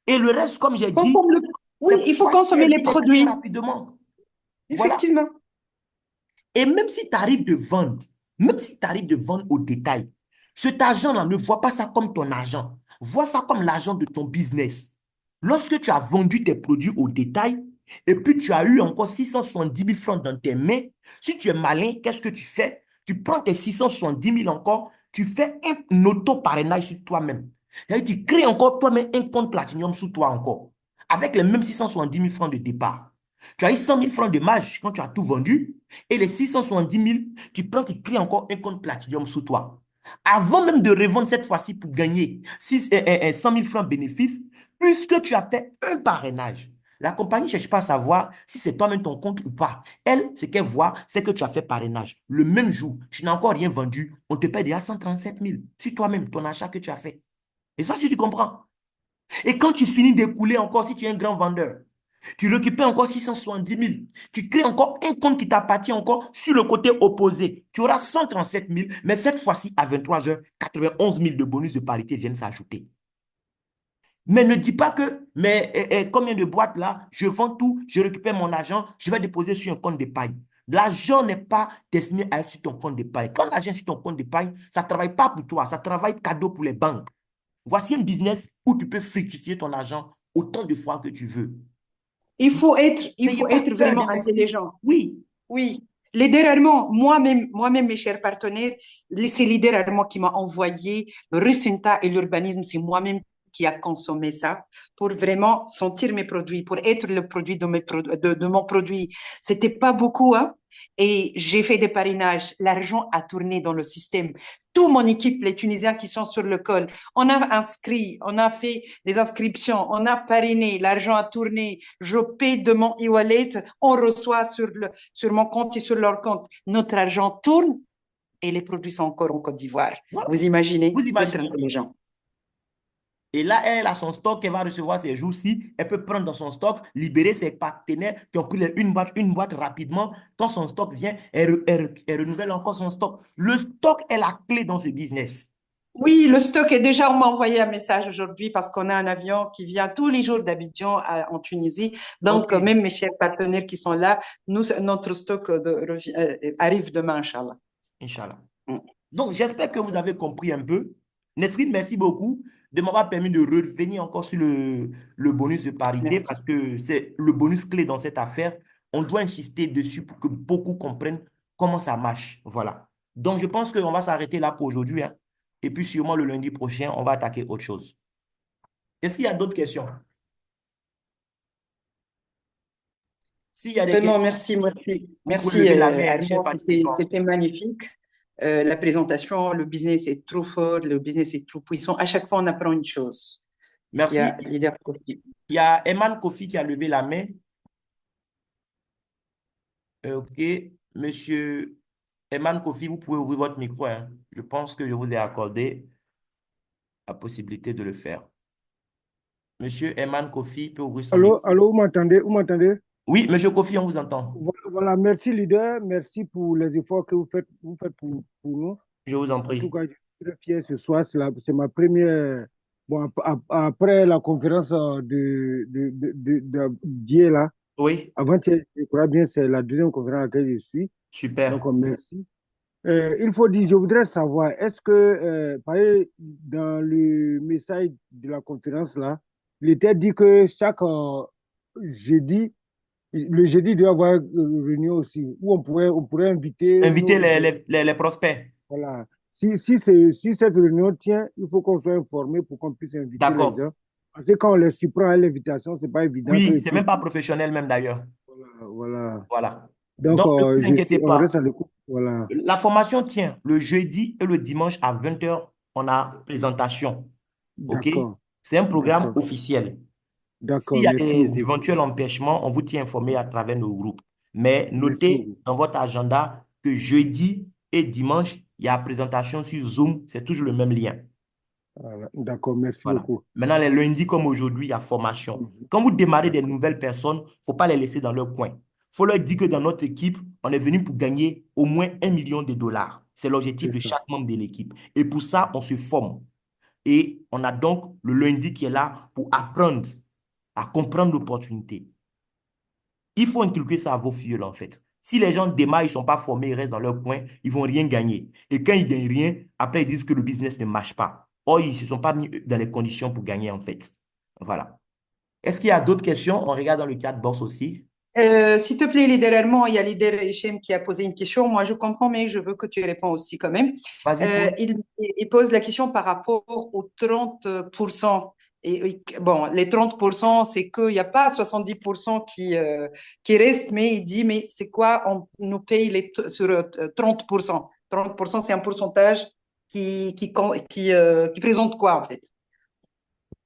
[SPEAKER 3] Et le reste, comme j'ai dit,
[SPEAKER 2] Consomme le... Oui,
[SPEAKER 3] c'est
[SPEAKER 2] il
[SPEAKER 3] pour
[SPEAKER 2] faut
[SPEAKER 3] voir si
[SPEAKER 2] consommer
[SPEAKER 3] elle
[SPEAKER 2] les
[SPEAKER 3] vit très, très
[SPEAKER 2] produits,
[SPEAKER 3] rapidement. Voilà.
[SPEAKER 2] effectivement.
[SPEAKER 3] Et même si tu arrives de vendre, même si tu arrives de vendre au détail, cet argent-là, ne vois pas ça comme ton argent. Vois ça comme l'argent de ton business. Lorsque tu as vendu tes produits au détail et puis tu as eu encore 670 000 francs dans tes mains, si tu es malin, qu'est-ce que tu fais? Tu prends tes 670 000 encore, tu fais un auto-parrainage sur toi-même. C'est-à-dire, tu crées encore toi-même un compte Platinum sous toi encore, avec les mêmes 670 000 francs de départ. Tu as eu 100 000 francs de marge quand tu as tout vendu et les 670 000, tu prends, tu crées encore un compte Platinum sous toi. Avant même de revendre cette fois-ci pour gagner 100 000 francs de bénéfices, puisque tu as fait un parrainage, la compagnie ne cherche pas à savoir si c'est toi-même ton compte ou pas. Elle, ce qu'elle voit, c'est que tu as fait parrainage. Le même jour, tu n'as encore rien vendu, on te paie déjà 137 000 sur toi-même, ton achat que tu as fait. Et ça, si tu comprends. Et quand tu finis d'écouler encore, si tu es un grand vendeur, tu récupères encore 670 000. Tu crées encore un compte qui t'appartient encore sur le côté opposé. Tu auras 137 000, mais cette fois-ci, à 23 heures, 91 000 de bonus de parité viennent s'ajouter. Mais ne dis pas que, mais combien de boîtes là, je vends tout, je récupère mon argent, je vais déposer sur un compte d'épargne. L'argent n'est pas destiné à être sur ton compte d'épargne. Quand l'argent est sur ton compte d'épargne, ça ne travaille pas pour toi, ça travaille cadeau pour les banques. Voici un business où tu peux fructifier ton argent autant de fois que tu veux.
[SPEAKER 2] Il
[SPEAKER 3] N'ayez
[SPEAKER 2] faut
[SPEAKER 3] pas
[SPEAKER 2] être
[SPEAKER 3] peur
[SPEAKER 2] vraiment
[SPEAKER 3] d'investir.
[SPEAKER 2] intelligent.
[SPEAKER 3] Oui,
[SPEAKER 2] Oui, littéralement, moi-même, mes chers partenaires, c'est littéralement qui m'a envoyé le résultat et l'urbanisme, c'est moi-même qui a consommé ça pour vraiment sentir mes produits, pour être le produit de mon produit. C'était pas beaucoup, hein? Et j'ai fait des parrainages. L'argent a tourné dans le système. Toute mon équipe, les Tunisiens qui sont sur le col, on a inscrit, on a fait des inscriptions, on a parrainé, l'argent a tourné. Je paie de mon e-wallet, on reçoit sur mon compte et sur leur compte. Notre argent tourne et les produits sont encore en Côte d'Ivoire.
[SPEAKER 3] voilà.
[SPEAKER 2] Vous imaginez?
[SPEAKER 3] Vous
[SPEAKER 2] D'être
[SPEAKER 3] imaginez.
[SPEAKER 2] intelligent.
[SPEAKER 3] Et là, elle a son stock qu'elle va recevoir ces jours-ci. Elle peut prendre dans son stock, libérer ses partenaires qui ont pris une boîte rapidement. Quand son stock vient, elle renouvelle encore son stock. Le stock est la clé dans ce business.
[SPEAKER 2] Oui, le stock est déjà, on m'a envoyé un message aujourd'hui parce qu'on a un avion qui vient tous les jours d'Abidjan en Tunisie. Donc,
[SPEAKER 3] OK,
[SPEAKER 2] même mes chers partenaires qui sont là, notre stock arrive demain, Inch'Allah.
[SPEAKER 3] Inch'Allah.
[SPEAKER 2] Mm.
[SPEAKER 3] Donc, j'espère que vous avez compris un peu. Nesrine, merci beaucoup de m'avoir permis de revenir encore sur le bonus de parité
[SPEAKER 2] Merci.
[SPEAKER 3] parce que c'est le bonus clé dans cette affaire. On doit insister dessus pour que beaucoup comprennent comment ça marche. Voilà. Donc, je pense qu'on va s'arrêter là pour aujourd'hui, hein. Et puis, sûrement le lundi prochain, on va attaquer autre chose. Est-ce qu'il y a d'autres questions? S'il y a des
[SPEAKER 2] Vraiment,
[SPEAKER 3] questions,
[SPEAKER 2] merci, merci.
[SPEAKER 3] vous pouvez
[SPEAKER 2] Merci,
[SPEAKER 3] lever la main, chers
[SPEAKER 2] Armand,
[SPEAKER 3] participants.
[SPEAKER 2] c'était magnifique. La présentation, le business est trop fort, le business est trop puissant. À chaque fois, on apprend une chose. Il y
[SPEAKER 3] Merci.
[SPEAKER 2] a leader profit.
[SPEAKER 3] Il y a Eman Kofi qui a levé la main. OK. Monsieur Eman Kofi, vous pouvez ouvrir votre micro, hein. Je pense que je vous ai accordé la possibilité de le faire. Monsieur Eman Kofi peut ouvrir son micro.
[SPEAKER 4] Allô, allô, vous m'entendez? Vous m'entendez?
[SPEAKER 3] Oui, monsieur Kofi, on vous entend.
[SPEAKER 4] Voilà, merci leader, merci pour les efforts que vous faites pour nous.
[SPEAKER 3] Je vous en
[SPEAKER 4] En tout
[SPEAKER 3] prie.
[SPEAKER 4] cas, je suis très fier ce soir. C'est ma première. Bon, après la conférence d'hier, là,
[SPEAKER 3] Oui,
[SPEAKER 4] avant-hier, je crois bien, c'est la deuxième conférence à laquelle je suis. Donc,
[SPEAKER 3] super.
[SPEAKER 4] merci. Il faut dire, je voudrais savoir, est-ce que, par exemple, dans le message de la conférence, là, il était dit que chaque jeudi, le jeudi, il doit y avoir une réunion aussi, où on pourrait inviter
[SPEAKER 3] Invitez les prospects.
[SPEAKER 4] voilà. Si cette réunion tient, il faut qu'on soit informé pour qu'on puisse inviter les
[SPEAKER 3] D'accord.
[SPEAKER 4] gens. Parce que quand on les surprend à l'invitation, c'est pas évident
[SPEAKER 3] Oui,
[SPEAKER 4] qu'ils
[SPEAKER 3] c'est même
[SPEAKER 4] puissent.
[SPEAKER 3] pas professionnel même d'ailleurs.
[SPEAKER 4] Voilà, voilà.
[SPEAKER 3] Voilà.
[SPEAKER 4] Donc,
[SPEAKER 3] Donc, ne vous inquiétez
[SPEAKER 4] on
[SPEAKER 3] pas.
[SPEAKER 4] reste à l'écoute. Voilà.
[SPEAKER 3] La formation tient le jeudi et le dimanche à 20 h. On a présentation. OK?
[SPEAKER 4] D'accord.
[SPEAKER 3] C'est un programme
[SPEAKER 4] D'accord.
[SPEAKER 3] officiel. S'il
[SPEAKER 4] D'accord.
[SPEAKER 3] y a
[SPEAKER 4] Merci
[SPEAKER 3] des
[SPEAKER 4] beaucoup.
[SPEAKER 3] éventuels empêchements, on vous tient informé à travers nos groupes. Mais
[SPEAKER 4] Merci
[SPEAKER 3] notez
[SPEAKER 4] beaucoup.
[SPEAKER 3] dans votre agenda que jeudi et dimanche, il y a présentation sur Zoom. C'est toujours le même lien.
[SPEAKER 4] Voilà. D'accord. Merci
[SPEAKER 3] Voilà.
[SPEAKER 4] beaucoup.
[SPEAKER 3] Maintenant, les lundis comme aujourd'hui, il y a formation.
[SPEAKER 4] Mhm.
[SPEAKER 3] Quand vous démarrez des
[SPEAKER 4] D'accord.
[SPEAKER 3] nouvelles personnes, il ne faut pas les laisser dans leur coin. Il faut leur dire que dans notre équipe, on est venu pour gagner au moins 1 million de dollars. C'est l'objectif
[SPEAKER 4] C'est
[SPEAKER 3] de
[SPEAKER 4] ça.
[SPEAKER 3] chaque membre de l'équipe. Et pour ça, on se forme. Et on a donc le lundi qui est là pour apprendre à comprendre l'opportunité. Il faut inculquer ça à vos filles, en fait. Si les gens démarrent, ils ne sont pas formés, ils restent dans leur coin, ils ne vont rien gagner. Et quand ils ne gagnent rien, après, ils disent que le business ne marche pas. Or, ils ne se sont pas mis dans les conditions pour gagner, en fait. Voilà. Est-ce qu'il y a d'autres questions? On regarde dans le chat box aussi.
[SPEAKER 2] S'il te plaît, littéralement, il y a Lider Hichem qui a posé une question. Moi, je comprends, mais je veux que tu réponds aussi quand même.
[SPEAKER 3] Vas-y, pose.
[SPEAKER 2] Il pose la question par rapport aux 30%. Bon, les 30%, c'est qu'il n'y a pas 70% qui restent, mais il dit, mais c'est quoi? On nous paye sur 30%. 30%, c'est un pourcentage qui présente quoi, en fait?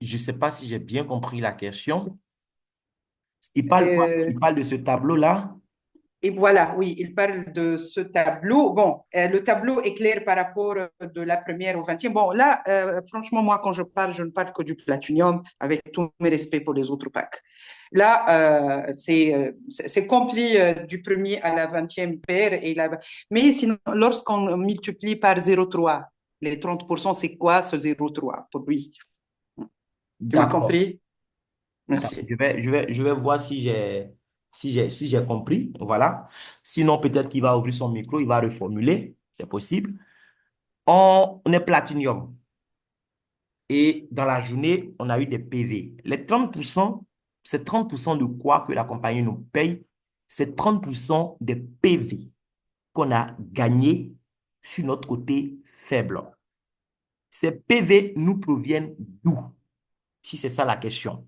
[SPEAKER 3] Je ne sais pas si j'ai bien compris la question. Il parle quoi?
[SPEAKER 2] Euh,
[SPEAKER 3] Il parle de ce tableau-là.
[SPEAKER 2] Et voilà, oui, il parle de ce tableau. Bon, le tableau est clair par rapport de la première au 20e. Bon, là, franchement, moi, quand je parle, je ne parle que du platinium, avec tous mes respects pour les autres packs. Là, c'est compris du premier à la 20e paire. Mais sinon, lorsqu'on multiplie par 0,3, les 30%, c'est quoi ce 0,3 pour lui? Tu m'as
[SPEAKER 3] D'accord.
[SPEAKER 2] compris? Merci.
[SPEAKER 3] Je vais voir si j'ai compris. Voilà. Sinon, peut-être qu'il va ouvrir son micro, il va reformuler. C'est possible. On est platinium. Et dans la journée, on a eu des PV. Les 30%, c'est 30% de quoi que la compagnie nous paye? C'est 30% des PV qu'on a gagnés sur notre côté faible. Ces PV nous proviennent d'où? Si c'est ça la question.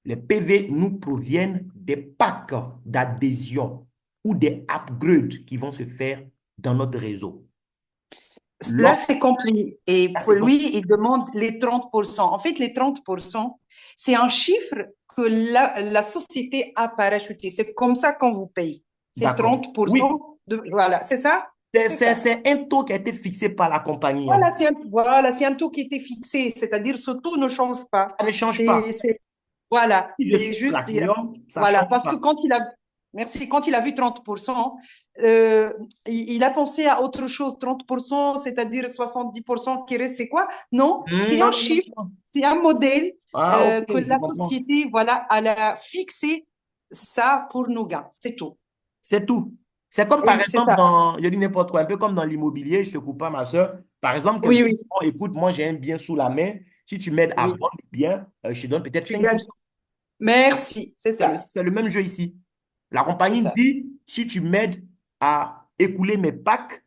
[SPEAKER 3] Les PV nous proviennent des packs d'adhésion ou des upgrades qui vont se faire dans notre réseau.
[SPEAKER 2] Là,
[SPEAKER 3] Lorsque
[SPEAKER 2] c'est compris. Et
[SPEAKER 3] là,
[SPEAKER 2] pour
[SPEAKER 3] c'est comme
[SPEAKER 2] lui, il demande les 30%. En fait, les 30%, c'est un chiffre que la société a parachuté. C'est comme ça qu'on vous paye. C'est
[SPEAKER 3] d'accord. Oui,
[SPEAKER 2] 30% de... Voilà, c'est ça?
[SPEAKER 3] c'est
[SPEAKER 2] C'est ça.
[SPEAKER 3] c'est- c'est un taux qui a été fixé par la compagnie, en fait.
[SPEAKER 2] Voilà, c'est un taux qui était fixé. C'est-à-dire, ce taux ne change pas.
[SPEAKER 3] Ça ne change pas.
[SPEAKER 2] Voilà,
[SPEAKER 3] Si je
[SPEAKER 2] c'est
[SPEAKER 3] suis
[SPEAKER 2] juste,
[SPEAKER 3] Platinum, ça ne
[SPEAKER 2] voilà,
[SPEAKER 3] change
[SPEAKER 2] parce que
[SPEAKER 3] pas.
[SPEAKER 2] quand il a vu 30%, il a pensé à autre chose. 30%, c'est-à-dire 70% qui reste, c'est quoi? Non, c'est un
[SPEAKER 3] Non, non,
[SPEAKER 2] chiffre,
[SPEAKER 3] non.
[SPEAKER 2] c'est un modèle
[SPEAKER 3] Ah, ok,
[SPEAKER 2] que
[SPEAKER 3] je
[SPEAKER 2] la
[SPEAKER 3] comprends.
[SPEAKER 2] société, voilà, elle a fixé ça pour nos gains, c'est tout.
[SPEAKER 3] C'est tout. C'est comme par
[SPEAKER 2] Oui, c'est
[SPEAKER 3] exemple
[SPEAKER 2] ça.
[SPEAKER 3] je dis n'importe quoi, un peu comme dans l'immobilier, je te coupe pas ma soeur. Par exemple,
[SPEAKER 2] Oui,
[SPEAKER 3] quelqu'un
[SPEAKER 2] oui,
[SPEAKER 3] dit, bon, écoute, moi j'ai un bien sous la main, si tu m'aides à
[SPEAKER 2] oui.
[SPEAKER 3] vendre le bien, je te donne peut-être
[SPEAKER 2] Tu
[SPEAKER 3] 5%.
[SPEAKER 2] gagnes. Merci, c'est
[SPEAKER 3] C'est le,
[SPEAKER 2] ça.
[SPEAKER 3] c'est le même jeu ici. La
[SPEAKER 2] C'est
[SPEAKER 3] compagnie
[SPEAKER 2] ça.
[SPEAKER 3] dit, si tu m'aides à écouler mes packs,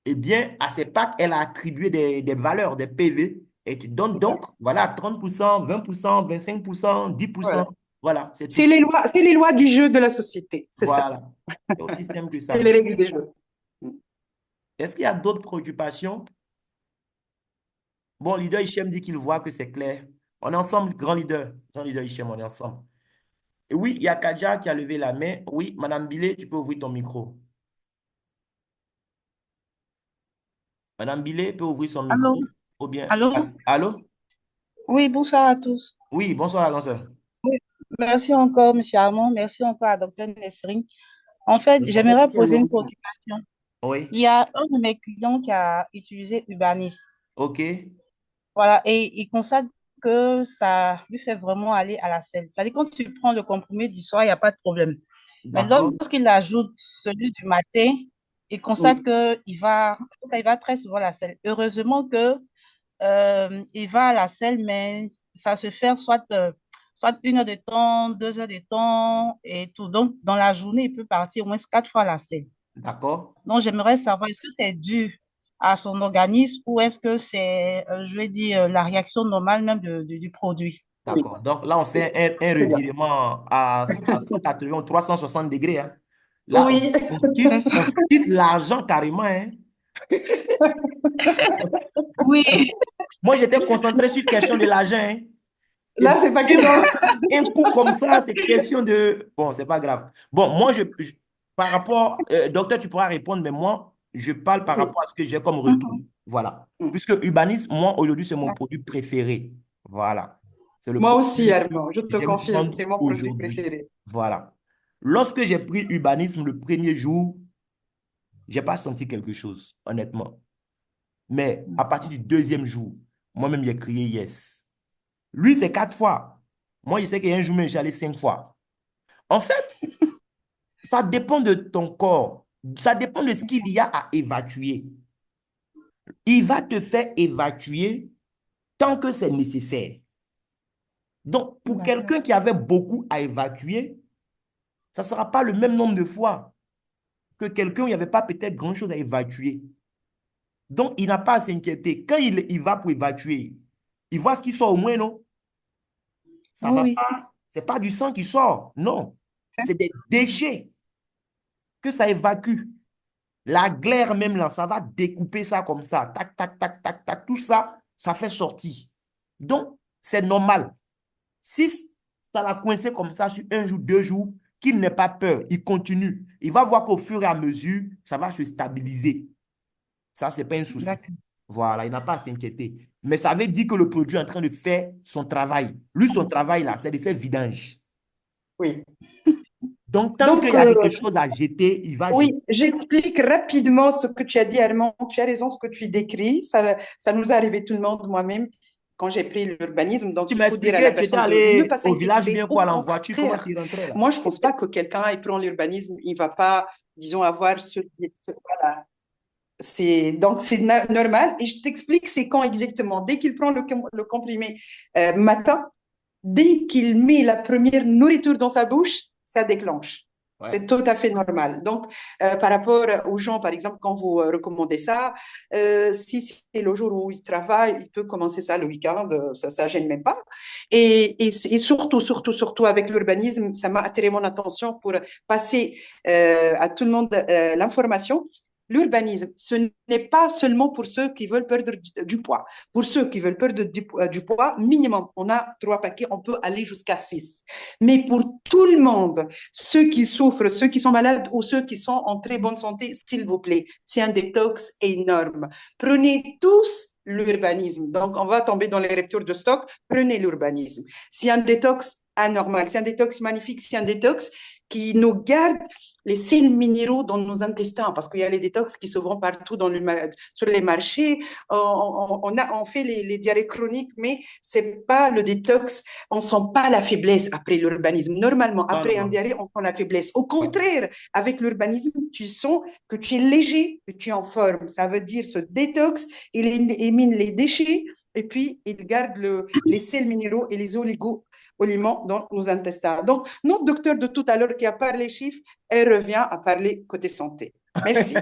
[SPEAKER 3] eh bien, à ces packs, elle a attribué des valeurs, des PV, et tu donnes
[SPEAKER 2] C'est ça.
[SPEAKER 3] donc, voilà, 30%, 20%, 25%,
[SPEAKER 2] Voilà.
[SPEAKER 3] 10%. Voilà, c'est
[SPEAKER 2] C'est
[SPEAKER 3] tout.
[SPEAKER 2] les lois, c'est les lois du jeu de la société. C'est ça.
[SPEAKER 3] Voilà. C'est aussi simple que
[SPEAKER 2] C'est
[SPEAKER 3] ça.
[SPEAKER 2] les règles du jeu.
[SPEAKER 3] Est-ce qu'il y a d'autres préoccupations? Bon, leader Hichem dit qu'il voit que c'est clair. On est ensemble, grand leader. Grand leader Hichem, on est ensemble. Et oui, il y a Kadja qui a levé la main. Oui, Madame Billet, tu peux ouvrir ton micro. Madame Billet peut ouvrir son
[SPEAKER 5] Allô,
[SPEAKER 3] micro. Ou bien.
[SPEAKER 5] allô?
[SPEAKER 3] Allô?
[SPEAKER 5] Oui, bonsoir à tous.
[SPEAKER 3] Oui, bonsoir, la grande sœur.
[SPEAKER 5] Oui, merci encore, Monsieur Armand. Merci encore à Dr Nesrine. En fait, j'aimerais
[SPEAKER 2] Merci à
[SPEAKER 5] poser une
[SPEAKER 2] vous.
[SPEAKER 5] préoccupation.
[SPEAKER 3] Oui,
[SPEAKER 5] Il y a un de mes clients qui a utilisé Urbanis.
[SPEAKER 3] ok,
[SPEAKER 5] Voilà, et il constate que ça lui fait vraiment aller à la selle. C'est-à-dire, quand tu prends le comprimé du soir, il n'y a pas de problème. Mais
[SPEAKER 3] d'accord,
[SPEAKER 5] lorsqu'il ajoute celui du matin, il constate
[SPEAKER 2] Oui.
[SPEAKER 5] qu'il va très souvent à la selle. Heureusement que il va à la selle, mais ça se fait soit 1 heure de temps, 2 heures de temps et tout. Donc, dans la journée, il peut partir au moins 4 fois à la selle.
[SPEAKER 3] d'accord.
[SPEAKER 5] Donc, j'aimerais savoir, est-ce que c'est dû à son organisme ou est-ce que c'est, je vais dire, la réaction normale même du produit?
[SPEAKER 2] Oui,
[SPEAKER 3] D'accord. Donc là, on
[SPEAKER 2] c'est
[SPEAKER 3] fait un
[SPEAKER 2] c'est bien.
[SPEAKER 3] revirement à 180 ou 360 degrés, hein. Là,
[SPEAKER 2] Oui,
[SPEAKER 5] C'est ça.
[SPEAKER 3] on quitte l'argent carrément, hein.
[SPEAKER 5] Oui,
[SPEAKER 3] Moi, j'étais concentré sur la question de l'argent, hein. Et
[SPEAKER 2] là, c'est pas question.
[SPEAKER 3] un coup comme ça, c'est question de... Bon, c'est pas grave. Bon, moi, par rapport... docteur, tu pourras répondre, mais moi, je parle par
[SPEAKER 2] Oui.
[SPEAKER 3] rapport à ce que j'ai comme retour.
[SPEAKER 5] mhm,
[SPEAKER 3] Voilà.
[SPEAKER 2] Mm.
[SPEAKER 3] Puisque Urbanisme, moi, aujourd'hui, c'est mon
[SPEAKER 5] d'accord.
[SPEAKER 3] produit préféré. Voilà. C'est le
[SPEAKER 2] Moi aussi,
[SPEAKER 3] produit que
[SPEAKER 2] Armand, je te
[SPEAKER 3] j'aime
[SPEAKER 2] confirme,
[SPEAKER 3] prendre
[SPEAKER 2] c'est mon produit
[SPEAKER 3] aujourd'hui.
[SPEAKER 2] préféré.
[SPEAKER 3] Voilà. Lorsque j'ai pris Urbanisme le premier jour, j'ai pas senti quelque chose, honnêtement. Mais à partir du deuxième jour, moi-même, j'ai crié yes. Lui, c'est 4 fois. Moi, je sais qu'il y a un jour, mais j'ai allé 5 fois. En fait, ça dépend de ton corps. Ça dépend de ce qu'il y a à évacuer. Il va te faire évacuer tant que c'est nécessaire. Donc, pour
[SPEAKER 5] D'accord.
[SPEAKER 3] quelqu'un qui avait beaucoup à évacuer, ça ne sera pas le même nombre de fois que quelqu'un où il n'y avait pas peut-être grand-chose à évacuer. Donc, il n'a pas à s'inquiéter. Quand il va pour évacuer, il voit ce qui sort au moins, non? Ça
[SPEAKER 5] Oui,
[SPEAKER 3] va
[SPEAKER 5] oui.
[SPEAKER 3] pas. C'est pas du sang qui sort. Non. C'est des
[SPEAKER 5] Mhm.
[SPEAKER 3] déchets que ça évacue. La glaire même là, ça va découper ça comme ça. Tac, tac, tac, tac, tac. Tout ça, ça fait sortir. Donc, c'est normal. Si ça l'a coincé comme ça sur un jour, 2 jours, qu'il n'ait pas peur, il continue. Il va voir qu'au fur et à mesure, ça va se stabiliser. Ça, ce n'est pas un souci.
[SPEAKER 5] D'accord.
[SPEAKER 3] Voilà, il n'a pas à s'inquiéter. Mais ça veut dire que le produit est en train de faire son travail. Lui, son travail, là, c'est de faire vidange.
[SPEAKER 2] Oui.
[SPEAKER 3] Donc, tant qu'il
[SPEAKER 2] Donc,
[SPEAKER 3] y a quelque chose à jeter, il va jeter.
[SPEAKER 2] oui, j'explique rapidement ce que tu as dit, Armand. Tu as raison, ce que tu décris. Ça nous est arrivé tout le monde, moi-même, quand j'ai pris l'urbanisme. Donc,
[SPEAKER 3] Tu
[SPEAKER 2] il
[SPEAKER 3] m'as
[SPEAKER 2] faut dire à la
[SPEAKER 3] expliqué, tu étais
[SPEAKER 2] personne de ne
[SPEAKER 3] allé
[SPEAKER 2] pas
[SPEAKER 3] au village ou
[SPEAKER 2] s'inquiéter.
[SPEAKER 3] bien
[SPEAKER 2] Au
[SPEAKER 3] quoi, en voiture, comment
[SPEAKER 2] contraire,
[SPEAKER 3] tu rentrais là?
[SPEAKER 2] moi, je ne pense pas que quelqu'un, il prend l'urbanisme, il ne va pas, disons, avoir voilà. Donc, c'est normal. Et je t'explique c'est quand exactement. Dès qu'il prend le comprimé matin, dès qu'il met la première nourriture dans sa bouche, ça déclenche.
[SPEAKER 3] Ouais.
[SPEAKER 2] C'est tout à fait normal. Donc, par rapport aux gens, par exemple, quand vous recommandez ça, si c'est le jour où il travaille, il peut commencer ça le week-end, ça ne gêne même pas. Et surtout, surtout, surtout avec l'urbanisme, ça m'a attiré mon attention pour passer à tout le monde l'information. L'urbanisme, ce n'est pas seulement pour ceux qui veulent perdre du poids. Pour ceux qui veulent perdre du poids, minimum, on a 3 paquets, on peut aller jusqu'à 6. Mais pour tout le monde, ceux qui souffrent, ceux qui sont malades ou ceux qui sont en très bonne santé, s'il vous plaît, c'est un détox énorme. Prenez tous l'urbanisme. Donc, on va tomber dans les ruptures de stock. Prenez l'urbanisme. C'est un détox anormal, c'est un détox magnifique, c'est un détox qui nous garde les sels minéraux dans nos intestins, parce qu'il y a les détox qui se vendent partout sur les marchés. On fait les diarrhées chroniques, mais c'est pas le détox. On sent pas la faiblesse après l'urbanisme. Normalement,
[SPEAKER 3] Non, non,
[SPEAKER 2] après un
[SPEAKER 3] non.
[SPEAKER 2] diarrhée, on sent la faiblesse. Au
[SPEAKER 3] Ouais.
[SPEAKER 2] contraire, avec l'urbanisme, tu sens que tu es léger, que tu es en forme. Ça veut dire ce détox, il élimine les déchets et puis il garde les sels minéraux et les aliments dans nos intestins. Donc, notre docteur de tout à l'heure qui a parlé chiffres, elle revient à parler côté santé. Merci.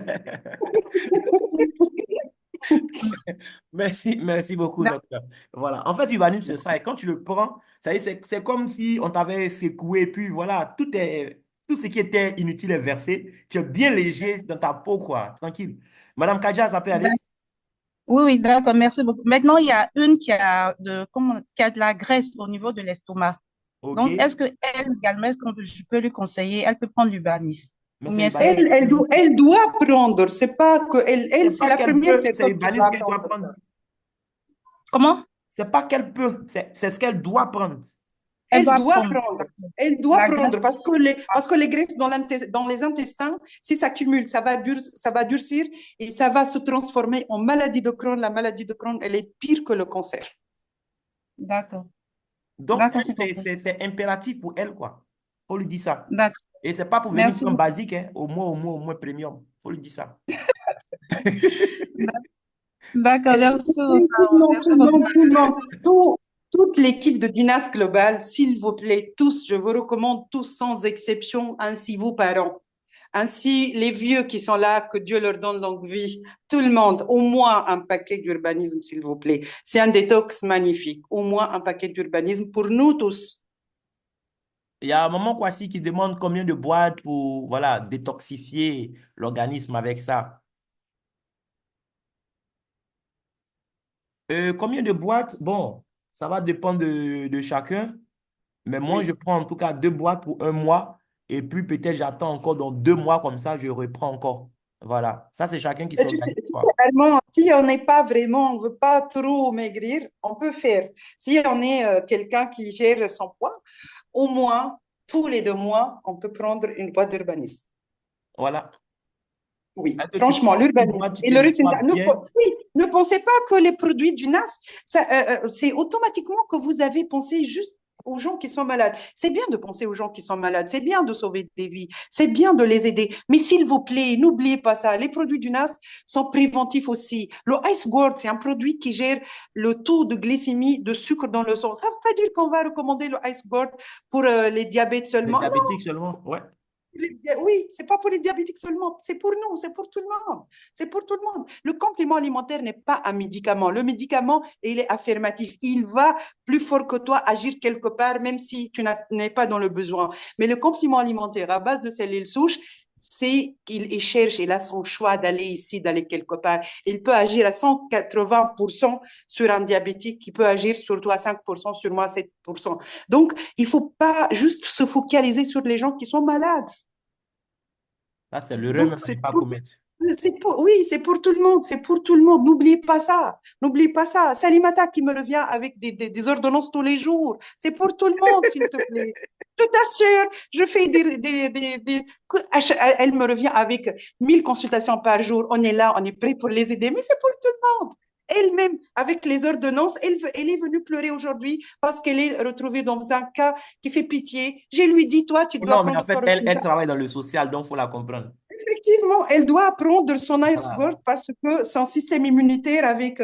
[SPEAKER 3] Merci, merci beaucoup, docteur. Voilà. En fait, l'urbanisme, c'est ça. Et quand tu le prends, ça y est, c'est comme si on t'avait secoué, et puis voilà, tout ce qui était inutile est versé. Tu es bien léger dans ta peau, quoi. Tranquille. Madame Kadja, ça peut aller?
[SPEAKER 5] Oui, oui, d'accord, merci beaucoup. Maintenant, il y a une qui a de la graisse au niveau de l'estomac.
[SPEAKER 3] OK.
[SPEAKER 5] Donc, est-ce que elle également, est-ce que je peux lui conseiller, elle peut prendre du Banis?
[SPEAKER 3] Mais
[SPEAKER 5] Ou
[SPEAKER 3] c'est
[SPEAKER 5] bien
[SPEAKER 3] l'urbanisme.
[SPEAKER 5] c'est...
[SPEAKER 2] Elle doit prendre, c'est pas que
[SPEAKER 3] C'est
[SPEAKER 2] c'est
[SPEAKER 3] pas
[SPEAKER 2] la
[SPEAKER 3] qu'elle
[SPEAKER 2] première
[SPEAKER 3] peut, c'est
[SPEAKER 2] personne qui
[SPEAKER 3] l'urbanisme
[SPEAKER 2] doit
[SPEAKER 3] qu'elle doit
[SPEAKER 2] prendre
[SPEAKER 3] prendre.
[SPEAKER 2] ça.
[SPEAKER 5] Comment?
[SPEAKER 3] C'est pas qu'elle peut, c'est ce qu'elle doit prendre.
[SPEAKER 5] Elle
[SPEAKER 2] Elle
[SPEAKER 5] doit
[SPEAKER 2] doit
[SPEAKER 5] prendre
[SPEAKER 2] prendre. Elle doit
[SPEAKER 5] la graisse.
[SPEAKER 2] prendre parce que les graisses dans les intestins, si ça cumule, ça va durcir et ça va se transformer en maladie de Crohn. La maladie de Crohn, elle est pire que le cancer.
[SPEAKER 5] D'accord.
[SPEAKER 3] Donc,
[SPEAKER 5] D'accord, c'est compris.
[SPEAKER 3] c'est impératif pour elle, quoi. Faut lui dire ça.
[SPEAKER 5] D'accord.
[SPEAKER 3] Et c'est pas pour venir
[SPEAKER 5] Merci
[SPEAKER 3] prendre
[SPEAKER 5] beaucoup.
[SPEAKER 3] basique, hein. Au moins premium. Faut lui dire ça.
[SPEAKER 5] D'accord,
[SPEAKER 2] Et c'est
[SPEAKER 5] merci
[SPEAKER 2] tout
[SPEAKER 5] beaucoup.
[SPEAKER 2] le monde,
[SPEAKER 5] Merci
[SPEAKER 2] tout le
[SPEAKER 5] beaucoup.
[SPEAKER 2] monde, tout le monde, toute l'équipe de Dinas Global, s'il vous plaît, tous, je vous recommande tous sans exception, ainsi vos parents, Ainsi, les vieux qui sont là, que Dieu leur donne longue vie, tout le monde, au moins un paquet d'urbanisme, s'il vous plaît. C'est un détox magnifique, au moins un paquet d'urbanisme pour nous tous.
[SPEAKER 3] Il y a un moment Kwasi qui demande combien de boîtes pour voilà, détoxifier l'organisme avec ça. Combien de boîtes? Bon, ça va dépendre de chacun. Mais moi, je
[SPEAKER 2] Oui.
[SPEAKER 3] prends en tout cas 2 boîtes pour un mois. Et puis peut-être j'attends encore dans 2 mois comme ça, je reprends encore. Voilà. Ça, c'est chacun qui s'organise,
[SPEAKER 2] Tu sais,
[SPEAKER 3] quoi.
[SPEAKER 2] Armand, si on n'est pas vraiment, on veut pas trop maigrir, on peut faire. Si on est quelqu'un qui gère son poids, au moins, tous les 2 mois, on peut prendre une boîte d'urbanisme.
[SPEAKER 3] Voilà.
[SPEAKER 2] Oui,
[SPEAKER 3] Est-ce que tu
[SPEAKER 2] franchement,
[SPEAKER 3] prends une
[SPEAKER 2] l'urbanisme
[SPEAKER 3] boîte, tu
[SPEAKER 2] et
[SPEAKER 3] te
[SPEAKER 2] le résultat.
[SPEAKER 3] nettoies bien?
[SPEAKER 2] Oui, ne pensez pas que les produits du NAS, c'est automatiquement que vous avez pensé juste aux gens qui sont malades. C'est bien de penser aux gens qui sont malades, c'est bien de sauver des vies, c'est bien de les aider. Mais s'il vous plaît, n'oubliez pas ça. Les produits du NAS sont préventifs aussi. Le Ice Gourd, c'est un produit qui gère le taux de glycémie, de sucre dans le sang. Ça ne veut pas dire qu'on va recommander le Ice Gourd pour les diabètes
[SPEAKER 3] Les
[SPEAKER 2] seulement.
[SPEAKER 3] diabétiques seulement? Ouais.
[SPEAKER 2] Oui, c'est pas pour les diabétiques seulement, c'est pour nous, c'est pour tout le monde. C'est pour tout le monde. Le complément alimentaire n'est pas un médicament. Le médicament, il est affirmatif. Il va plus fort que toi agir quelque part, même si tu n'es pas dans le besoin. Mais le complément alimentaire à base de cellules souches, c'est qu'il cherche, il a son choix d'aller ici, d'aller quelque part. Il peut agir à 180% sur un diabétique, qui peut agir sur toi 5%, sur moi 7%. Donc, il ne faut pas juste se focaliser sur les gens qui sont malades.
[SPEAKER 3] Ça, c'est l'erreur
[SPEAKER 2] Donc,
[SPEAKER 3] même à ne pas commettre.
[SPEAKER 2] oui, c'est pour tout le monde, c'est pour tout le monde. N'oubliez pas ça, n'oubliez pas ça. Salimata qui me revient avec des ordonnances tous les jours, c'est pour tout le monde, s'il te plaît. Je t'assure, je fais elle me revient avec 1 000 consultations par jour. On est là, on est prêt pour les aider, mais c'est pour tout le monde. Elle-même, avec les ordonnances, elle est venue pleurer aujourd'hui parce qu'elle est retrouvée dans un cas qui fait pitié. Je lui dis, toi, tu dois
[SPEAKER 3] Non, mais en
[SPEAKER 2] prendre
[SPEAKER 3] fait, elle
[SPEAKER 2] Corosimir.
[SPEAKER 3] travaille dans le social, donc il faut la comprendre.
[SPEAKER 2] Effectivement, elle doit apprendre son
[SPEAKER 3] Voilà.
[SPEAKER 2] iceberg parce que son système immunitaire, avec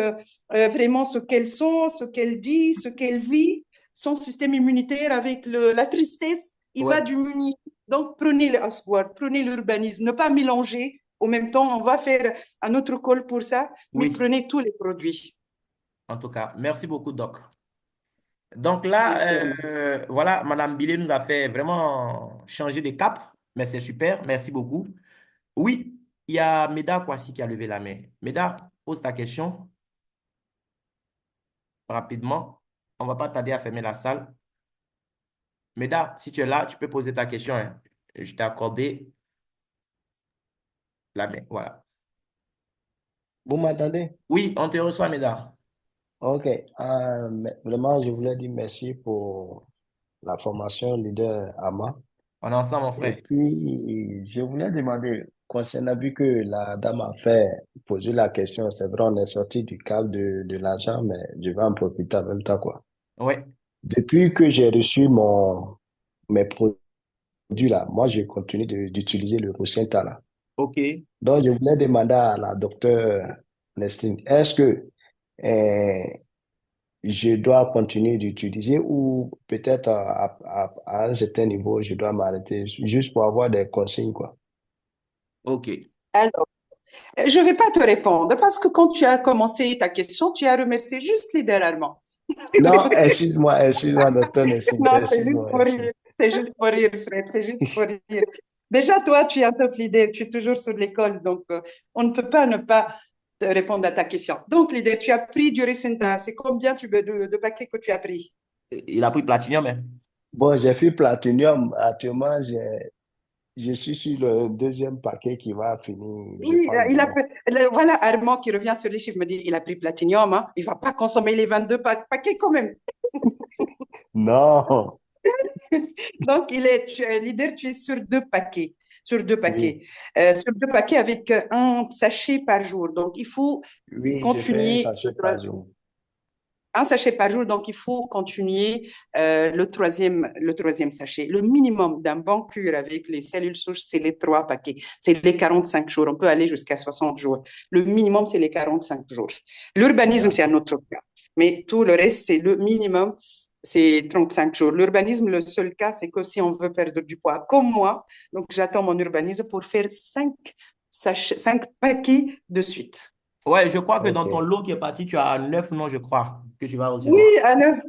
[SPEAKER 2] vraiment ce qu'elle sent, ce qu'elle dit, ce qu'elle vit, son système immunitaire avec la tristesse, il va
[SPEAKER 3] Ouais.
[SPEAKER 2] diminuer. Donc, prenez le iceberg, prenez l'urbanisme, ne pas mélanger. Au même temps, on va faire un autre call pour ça, mais
[SPEAKER 3] Oui,
[SPEAKER 2] prenez tous les produits.
[SPEAKER 3] en tout cas. Merci beaucoup, Doc. Donc là,
[SPEAKER 2] Merci, Armand.
[SPEAKER 3] voilà, Madame Billet nous a fait vraiment changer de cap, mais c'est super, merci beaucoup. Oui, il y a Meda Kwasi qui a levé la main. Meda, pose ta question rapidement. On ne va pas tarder à fermer la salle. Meda, si tu es là, tu peux poser ta question, hein. Je t'ai accordé la main. Voilà.
[SPEAKER 6] Vous m'entendez?
[SPEAKER 3] Oui, on te reçoit, Meda.
[SPEAKER 6] Ok. Vraiment, je voulais dire merci pour la formation leader AMA.
[SPEAKER 3] On est ensemble, mon
[SPEAKER 6] Et
[SPEAKER 3] frère.
[SPEAKER 6] puis, je voulais demander, concernant, vu que la dame a fait poser la question, c'est vrai, on est sorti du cadre de l'argent, mais je vais en profiter en même temps, quoi.
[SPEAKER 3] Oui,
[SPEAKER 6] Depuis que j'ai reçu mes produits là, moi, je continue d'utiliser le Rosenta là.
[SPEAKER 3] ok.
[SPEAKER 6] Donc, je voulais demander à la docteure Nestine, est-ce que euh, je dois continuer d'utiliser ou peut-être à un certain niveau, je dois m'arrêter juste pour avoir des consignes, quoi.
[SPEAKER 3] Ok.
[SPEAKER 2] Alors, je ne vais pas te répondre parce que quand tu as commencé ta question, tu as remercié juste littéralement.
[SPEAKER 6] Non, excuse-moi, docteur Nessim,
[SPEAKER 2] Non, c'est juste
[SPEAKER 6] excuse-moi,
[SPEAKER 2] pour
[SPEAKER 6] excuse.
[SPEAKER 2] rire. C'est juste pour rire, Fred. C'est juste pour rire. Déjà, toi, tu es un top leader. Tu es toujours sur l'école. Donc, on ne peut pas ne pas te répondre à ta question. Donc, leader, tu as pris du Recinta. C'est combien de paquets que tu as pris?
[SPEAKER 3] Il a pris Platinium, hein.
[SPEAKER 6] Bon, j'ai fait Platinum. Actuellement, je suis sur le deuxième paquet qui va finir, je
[SPEAKER 2] Oui,
[SPEAKER 6] pense, demain.
[SPEAKER 2] voilà Armand qui revient sur les chiffres, me dit il a pris Platinium. Hein. Il ne va pas consommer les 22 paquets quand même.
[SPEAKER 6] Non,
[SPEAKER 2] Donc, leader, tu es sur 2 paquets. Sur deux
[SPEAKER 6] oui,
[SPEAKER 2] paquets. Sur 2 paquets avec un sachet par jour. Donc, il faut
[SPEAKER 6] oui, je fais un
[SPEAKER 2] continuer
[SPEAKER 6] sachet par jour.
[SPEAKER 2] un sachet par jour. Donc, il faut continuer le troisième sachet. Le minimum d'un bon cure avec les cellules souches, c'est les 3 paquets. C'est les 45 jours. On peut aller jusqu'à 60 jours. Le minimum, c'est les 45 jours. L'urbanisme, c'est un
[SPEAKER 6] D'accord,
[SPEAKER 2] autre cas. Mais tout le reste, c'est le minimum c'est 35 jours. L'urbanisme, le seul cas, c'est que si on veut perdre du poids, comme moi, donc j'attends mon urbanisme pour faire 5 paquets de suite.
[SPEAKER 1] Ouais, je crois que dans ton
[SPEAKER 6] Ok.
[SPEAKER 1] lot qui est parti, tu as 9 noms, je crois, que tu vas
[SPEAKER 2] Oui,
[SPEAKER 1] recevoir.
[SPEAKER 2] à neuf.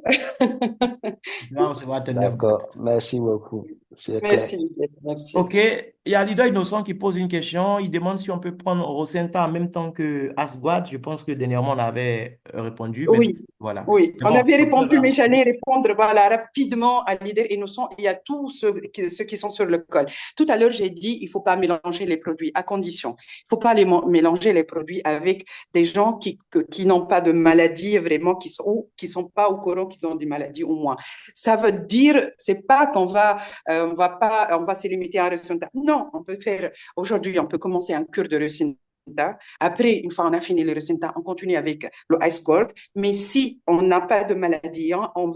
[SPEAKER 1] Tu vas recevoir tes 9 boîtes.
[SPEAKER 6] D'accord. Merci beaucoup. C'est clair.
[SPEAKER 2] Merci, Miguel, merci.
[SPEAKER 1] Ok, il y a Leader Innocent qui pose une question. Il demande si on peut prendre Rosenta en même temps que Asguad. Je pense que dernièrement, on avait répondu, mais
[SPEAKER 2] Oui,
[SPEAKER 1] voilà.
[SPEAKER 2] oui,
[SPEAKER 1] Mais
[SPEAKER 2] on
[SPEAKER 1] bon,
[SPEAKER 2] avait
[SPEAKER 1] docteur
[SPEAKER 2] répondu, mais
[SPEAKER 1] va-
[SPEAKER 2] j'allais répondre voilà, rapidement à l'idée innocent. Il y a tous ceux qui sont sur le col. Tout à l'heure, j'ai dit il ne faut pas mélanger les produits, à condition. Il ne faut pas mélanger les produits avec des gens qui n'ont pas de maladie, vraiment, qui sont pas au courant qu'ils ont des maladies au moins. Ça veut dire, c'est pas on va se limiter à un résultat. Non, on peut faire, aujourd'hui, on peut commencer un cure de résultat. Après, une fois on a fini le résultat, on continue avec le Ice Gold. Mais si on n'a pas de maladie, hein, on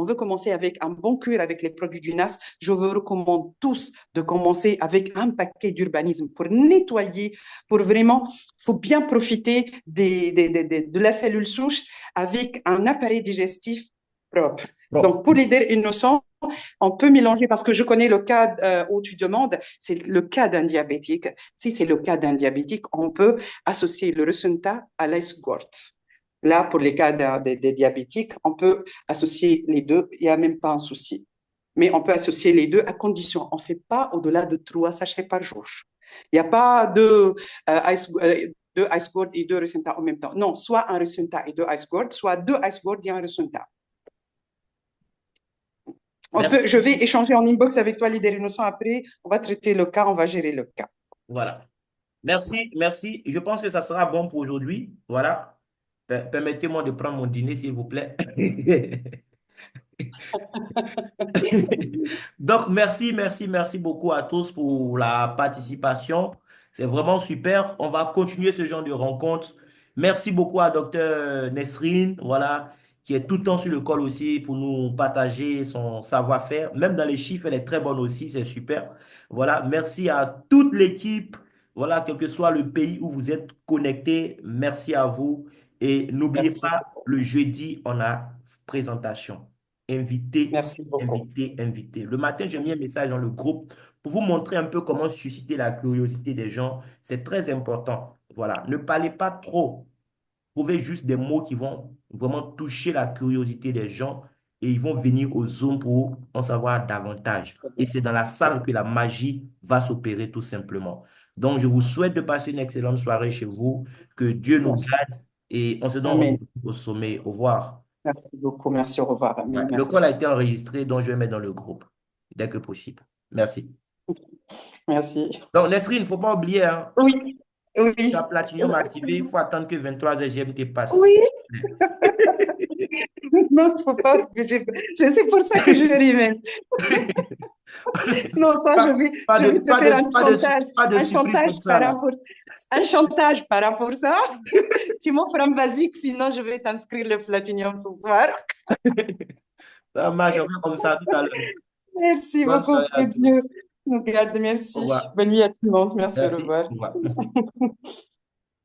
[SPEAKER 2] veut commencer avec un bon cure avec les produits du NAS. Je vous recommande tous de commencer avec un paquet d'urbanisme pour nettoyer, pour vraiment, il faut bien profiter de la cellule souche avec un appareil digestif propre.
[SPEAKER 1] Bon,
[SPEAKER 2] Donc, pour les innocents, on peut mélanger parce que je connais le cas où tu demandes, c'est le cas d'un diabétique. Si c'est le cas d'un diabétique, on peut associer le Resenta à l'Ice-Gort. Là, pour les cas des diabétiques, on peut associer les deux. Il n'y a même pas un souci. Mais on peut associer les deux à condition. On ne fait pas au-delà de 3 sachets par jour. Il n'y a pas deux Ice Gourd et deux Resenta en même temps. Non, soit un Resenta et deux Ice Gourd, soit deux Ice Gourd et un Resenta.
[SPEAKER 1] merci
[SPEAKER 2] Je vais
[SPEAKER 1] beaucoup.
[SPEAKER 2] échanger en inbox avec toi, leader innocent. Après, on va traiter le cas, on va gérer le cas.
[SPEAKER 1] Voilà. Merci, merci. Je pense que ça sera bon pour aujourd'hui. Voilà. Permettez-moi de prendre mon dîner, s'il vous plaît. Donc, merci, merci, merci beaucoup à tous pour la participation. C'est vraiment super. On va continuer ce genre de rencontres. Merci beaucoup à Docteur Nesrine, voilà, qui est tout le temps sur le col aussi pour nous partager son savoir-faire. Même dans les chiffres, elle est très bonne aussi, c'est super. Voilà, merci à toute l'équipe. Voilà, quel que soit le pays où vous êtes connectés, merci à vous. Et n'oubliez
[SPEAKER 2] Merci
[SPEAKER 1] pas,
[SPEAKER 2] beaucoup.
[SPEAKER 1] le jeudi, on a présentation. Invité,
[SPEAKER 2] Merci beaucoup.
[SPEAKER 1] invité, invité. Le matin, j'ai mis un message dans le groupe pour vous montrer un peu comment susciter la curiosité des gens. C'est très important. Voilà. Ne parlez pas trop. Trouvez juste des mots qui vont vraiment toucher la curiosité des gens et ils vont venir au Zoom pour en savoir davantage. Et c'est dans la salle que la magie va s'opérer tout simplement. Donc, je vous souhaite de passer une excellente soirée chez vous. Que Dieu nous
[SPEAKER 2] Merci.
[SPEAKER 1] garde et on se donne
[SPEAKER 2] Amen.
[SPEAKER 1] rendez-vous au sommet. Au revoir.
[SPEAKER 2] Merci beaucoup. Merci. Au revoir.
[SPEAKER 1] Ouais,
[SPEAKER 2] Amen.
[SPEAKER 1] le call a
[SPEAKER 2] Merci.
[SPEAKER 1] été enregistré, donc je vais mettre dans le groupe dès que possible. Merci.
[SPEAKER 2] Merci.
[SPEAKER 1] Donc, Nesrine, il ne faut pas oublier, hein,
[SPEAKER 2] Oui.
[SPEAKER 1] si tu as
[SPEAKER 2] Oui.
[SPEAKER 1] Platinum activé, il faut attendre que 23h GMT passe.
[SPEAKER 2] Oui. Non, faut pas. C'est pour ça que je ris même. Non, ça, je vais te faire
[SPEAKER 1] Pas de
[SPEAKER 2] un
[SPEAKER 1] surprise
[SPEAKER 2] chantage
[SPEAKER 1] comme ça, là.
[SPEAKER 2] un chantage par rapport à ça. Tu m'offres un basique, sinon je vais t'inscrire le platinium ce soir.
[SPEAKER 1] Ça marche, on fait comme ça tout à l'heure.
[SPEAKER 2] Merci
[SPEAKER 1] Bonne
[SPEAKER 2] beaucoup.
[SPEAKER 1] soirée
[SPEAKER 2] Que
[SPEAKER 1] à
[SPEAKER 2] Dieu
[SPEAKER 1] tous.
[SPEAKER 2] nous garde.
[SPEAKER 1] Au
[SPEAKER 2] Merci.
[SPEAKER 1] revoir.
[SPEAKER 2] Bonne nuit à tout le monde. Merci. Au
[SPEAKER 1] Merci.
[SPEAKER 2] revoir.
[SPEAKER 1] Au revoir.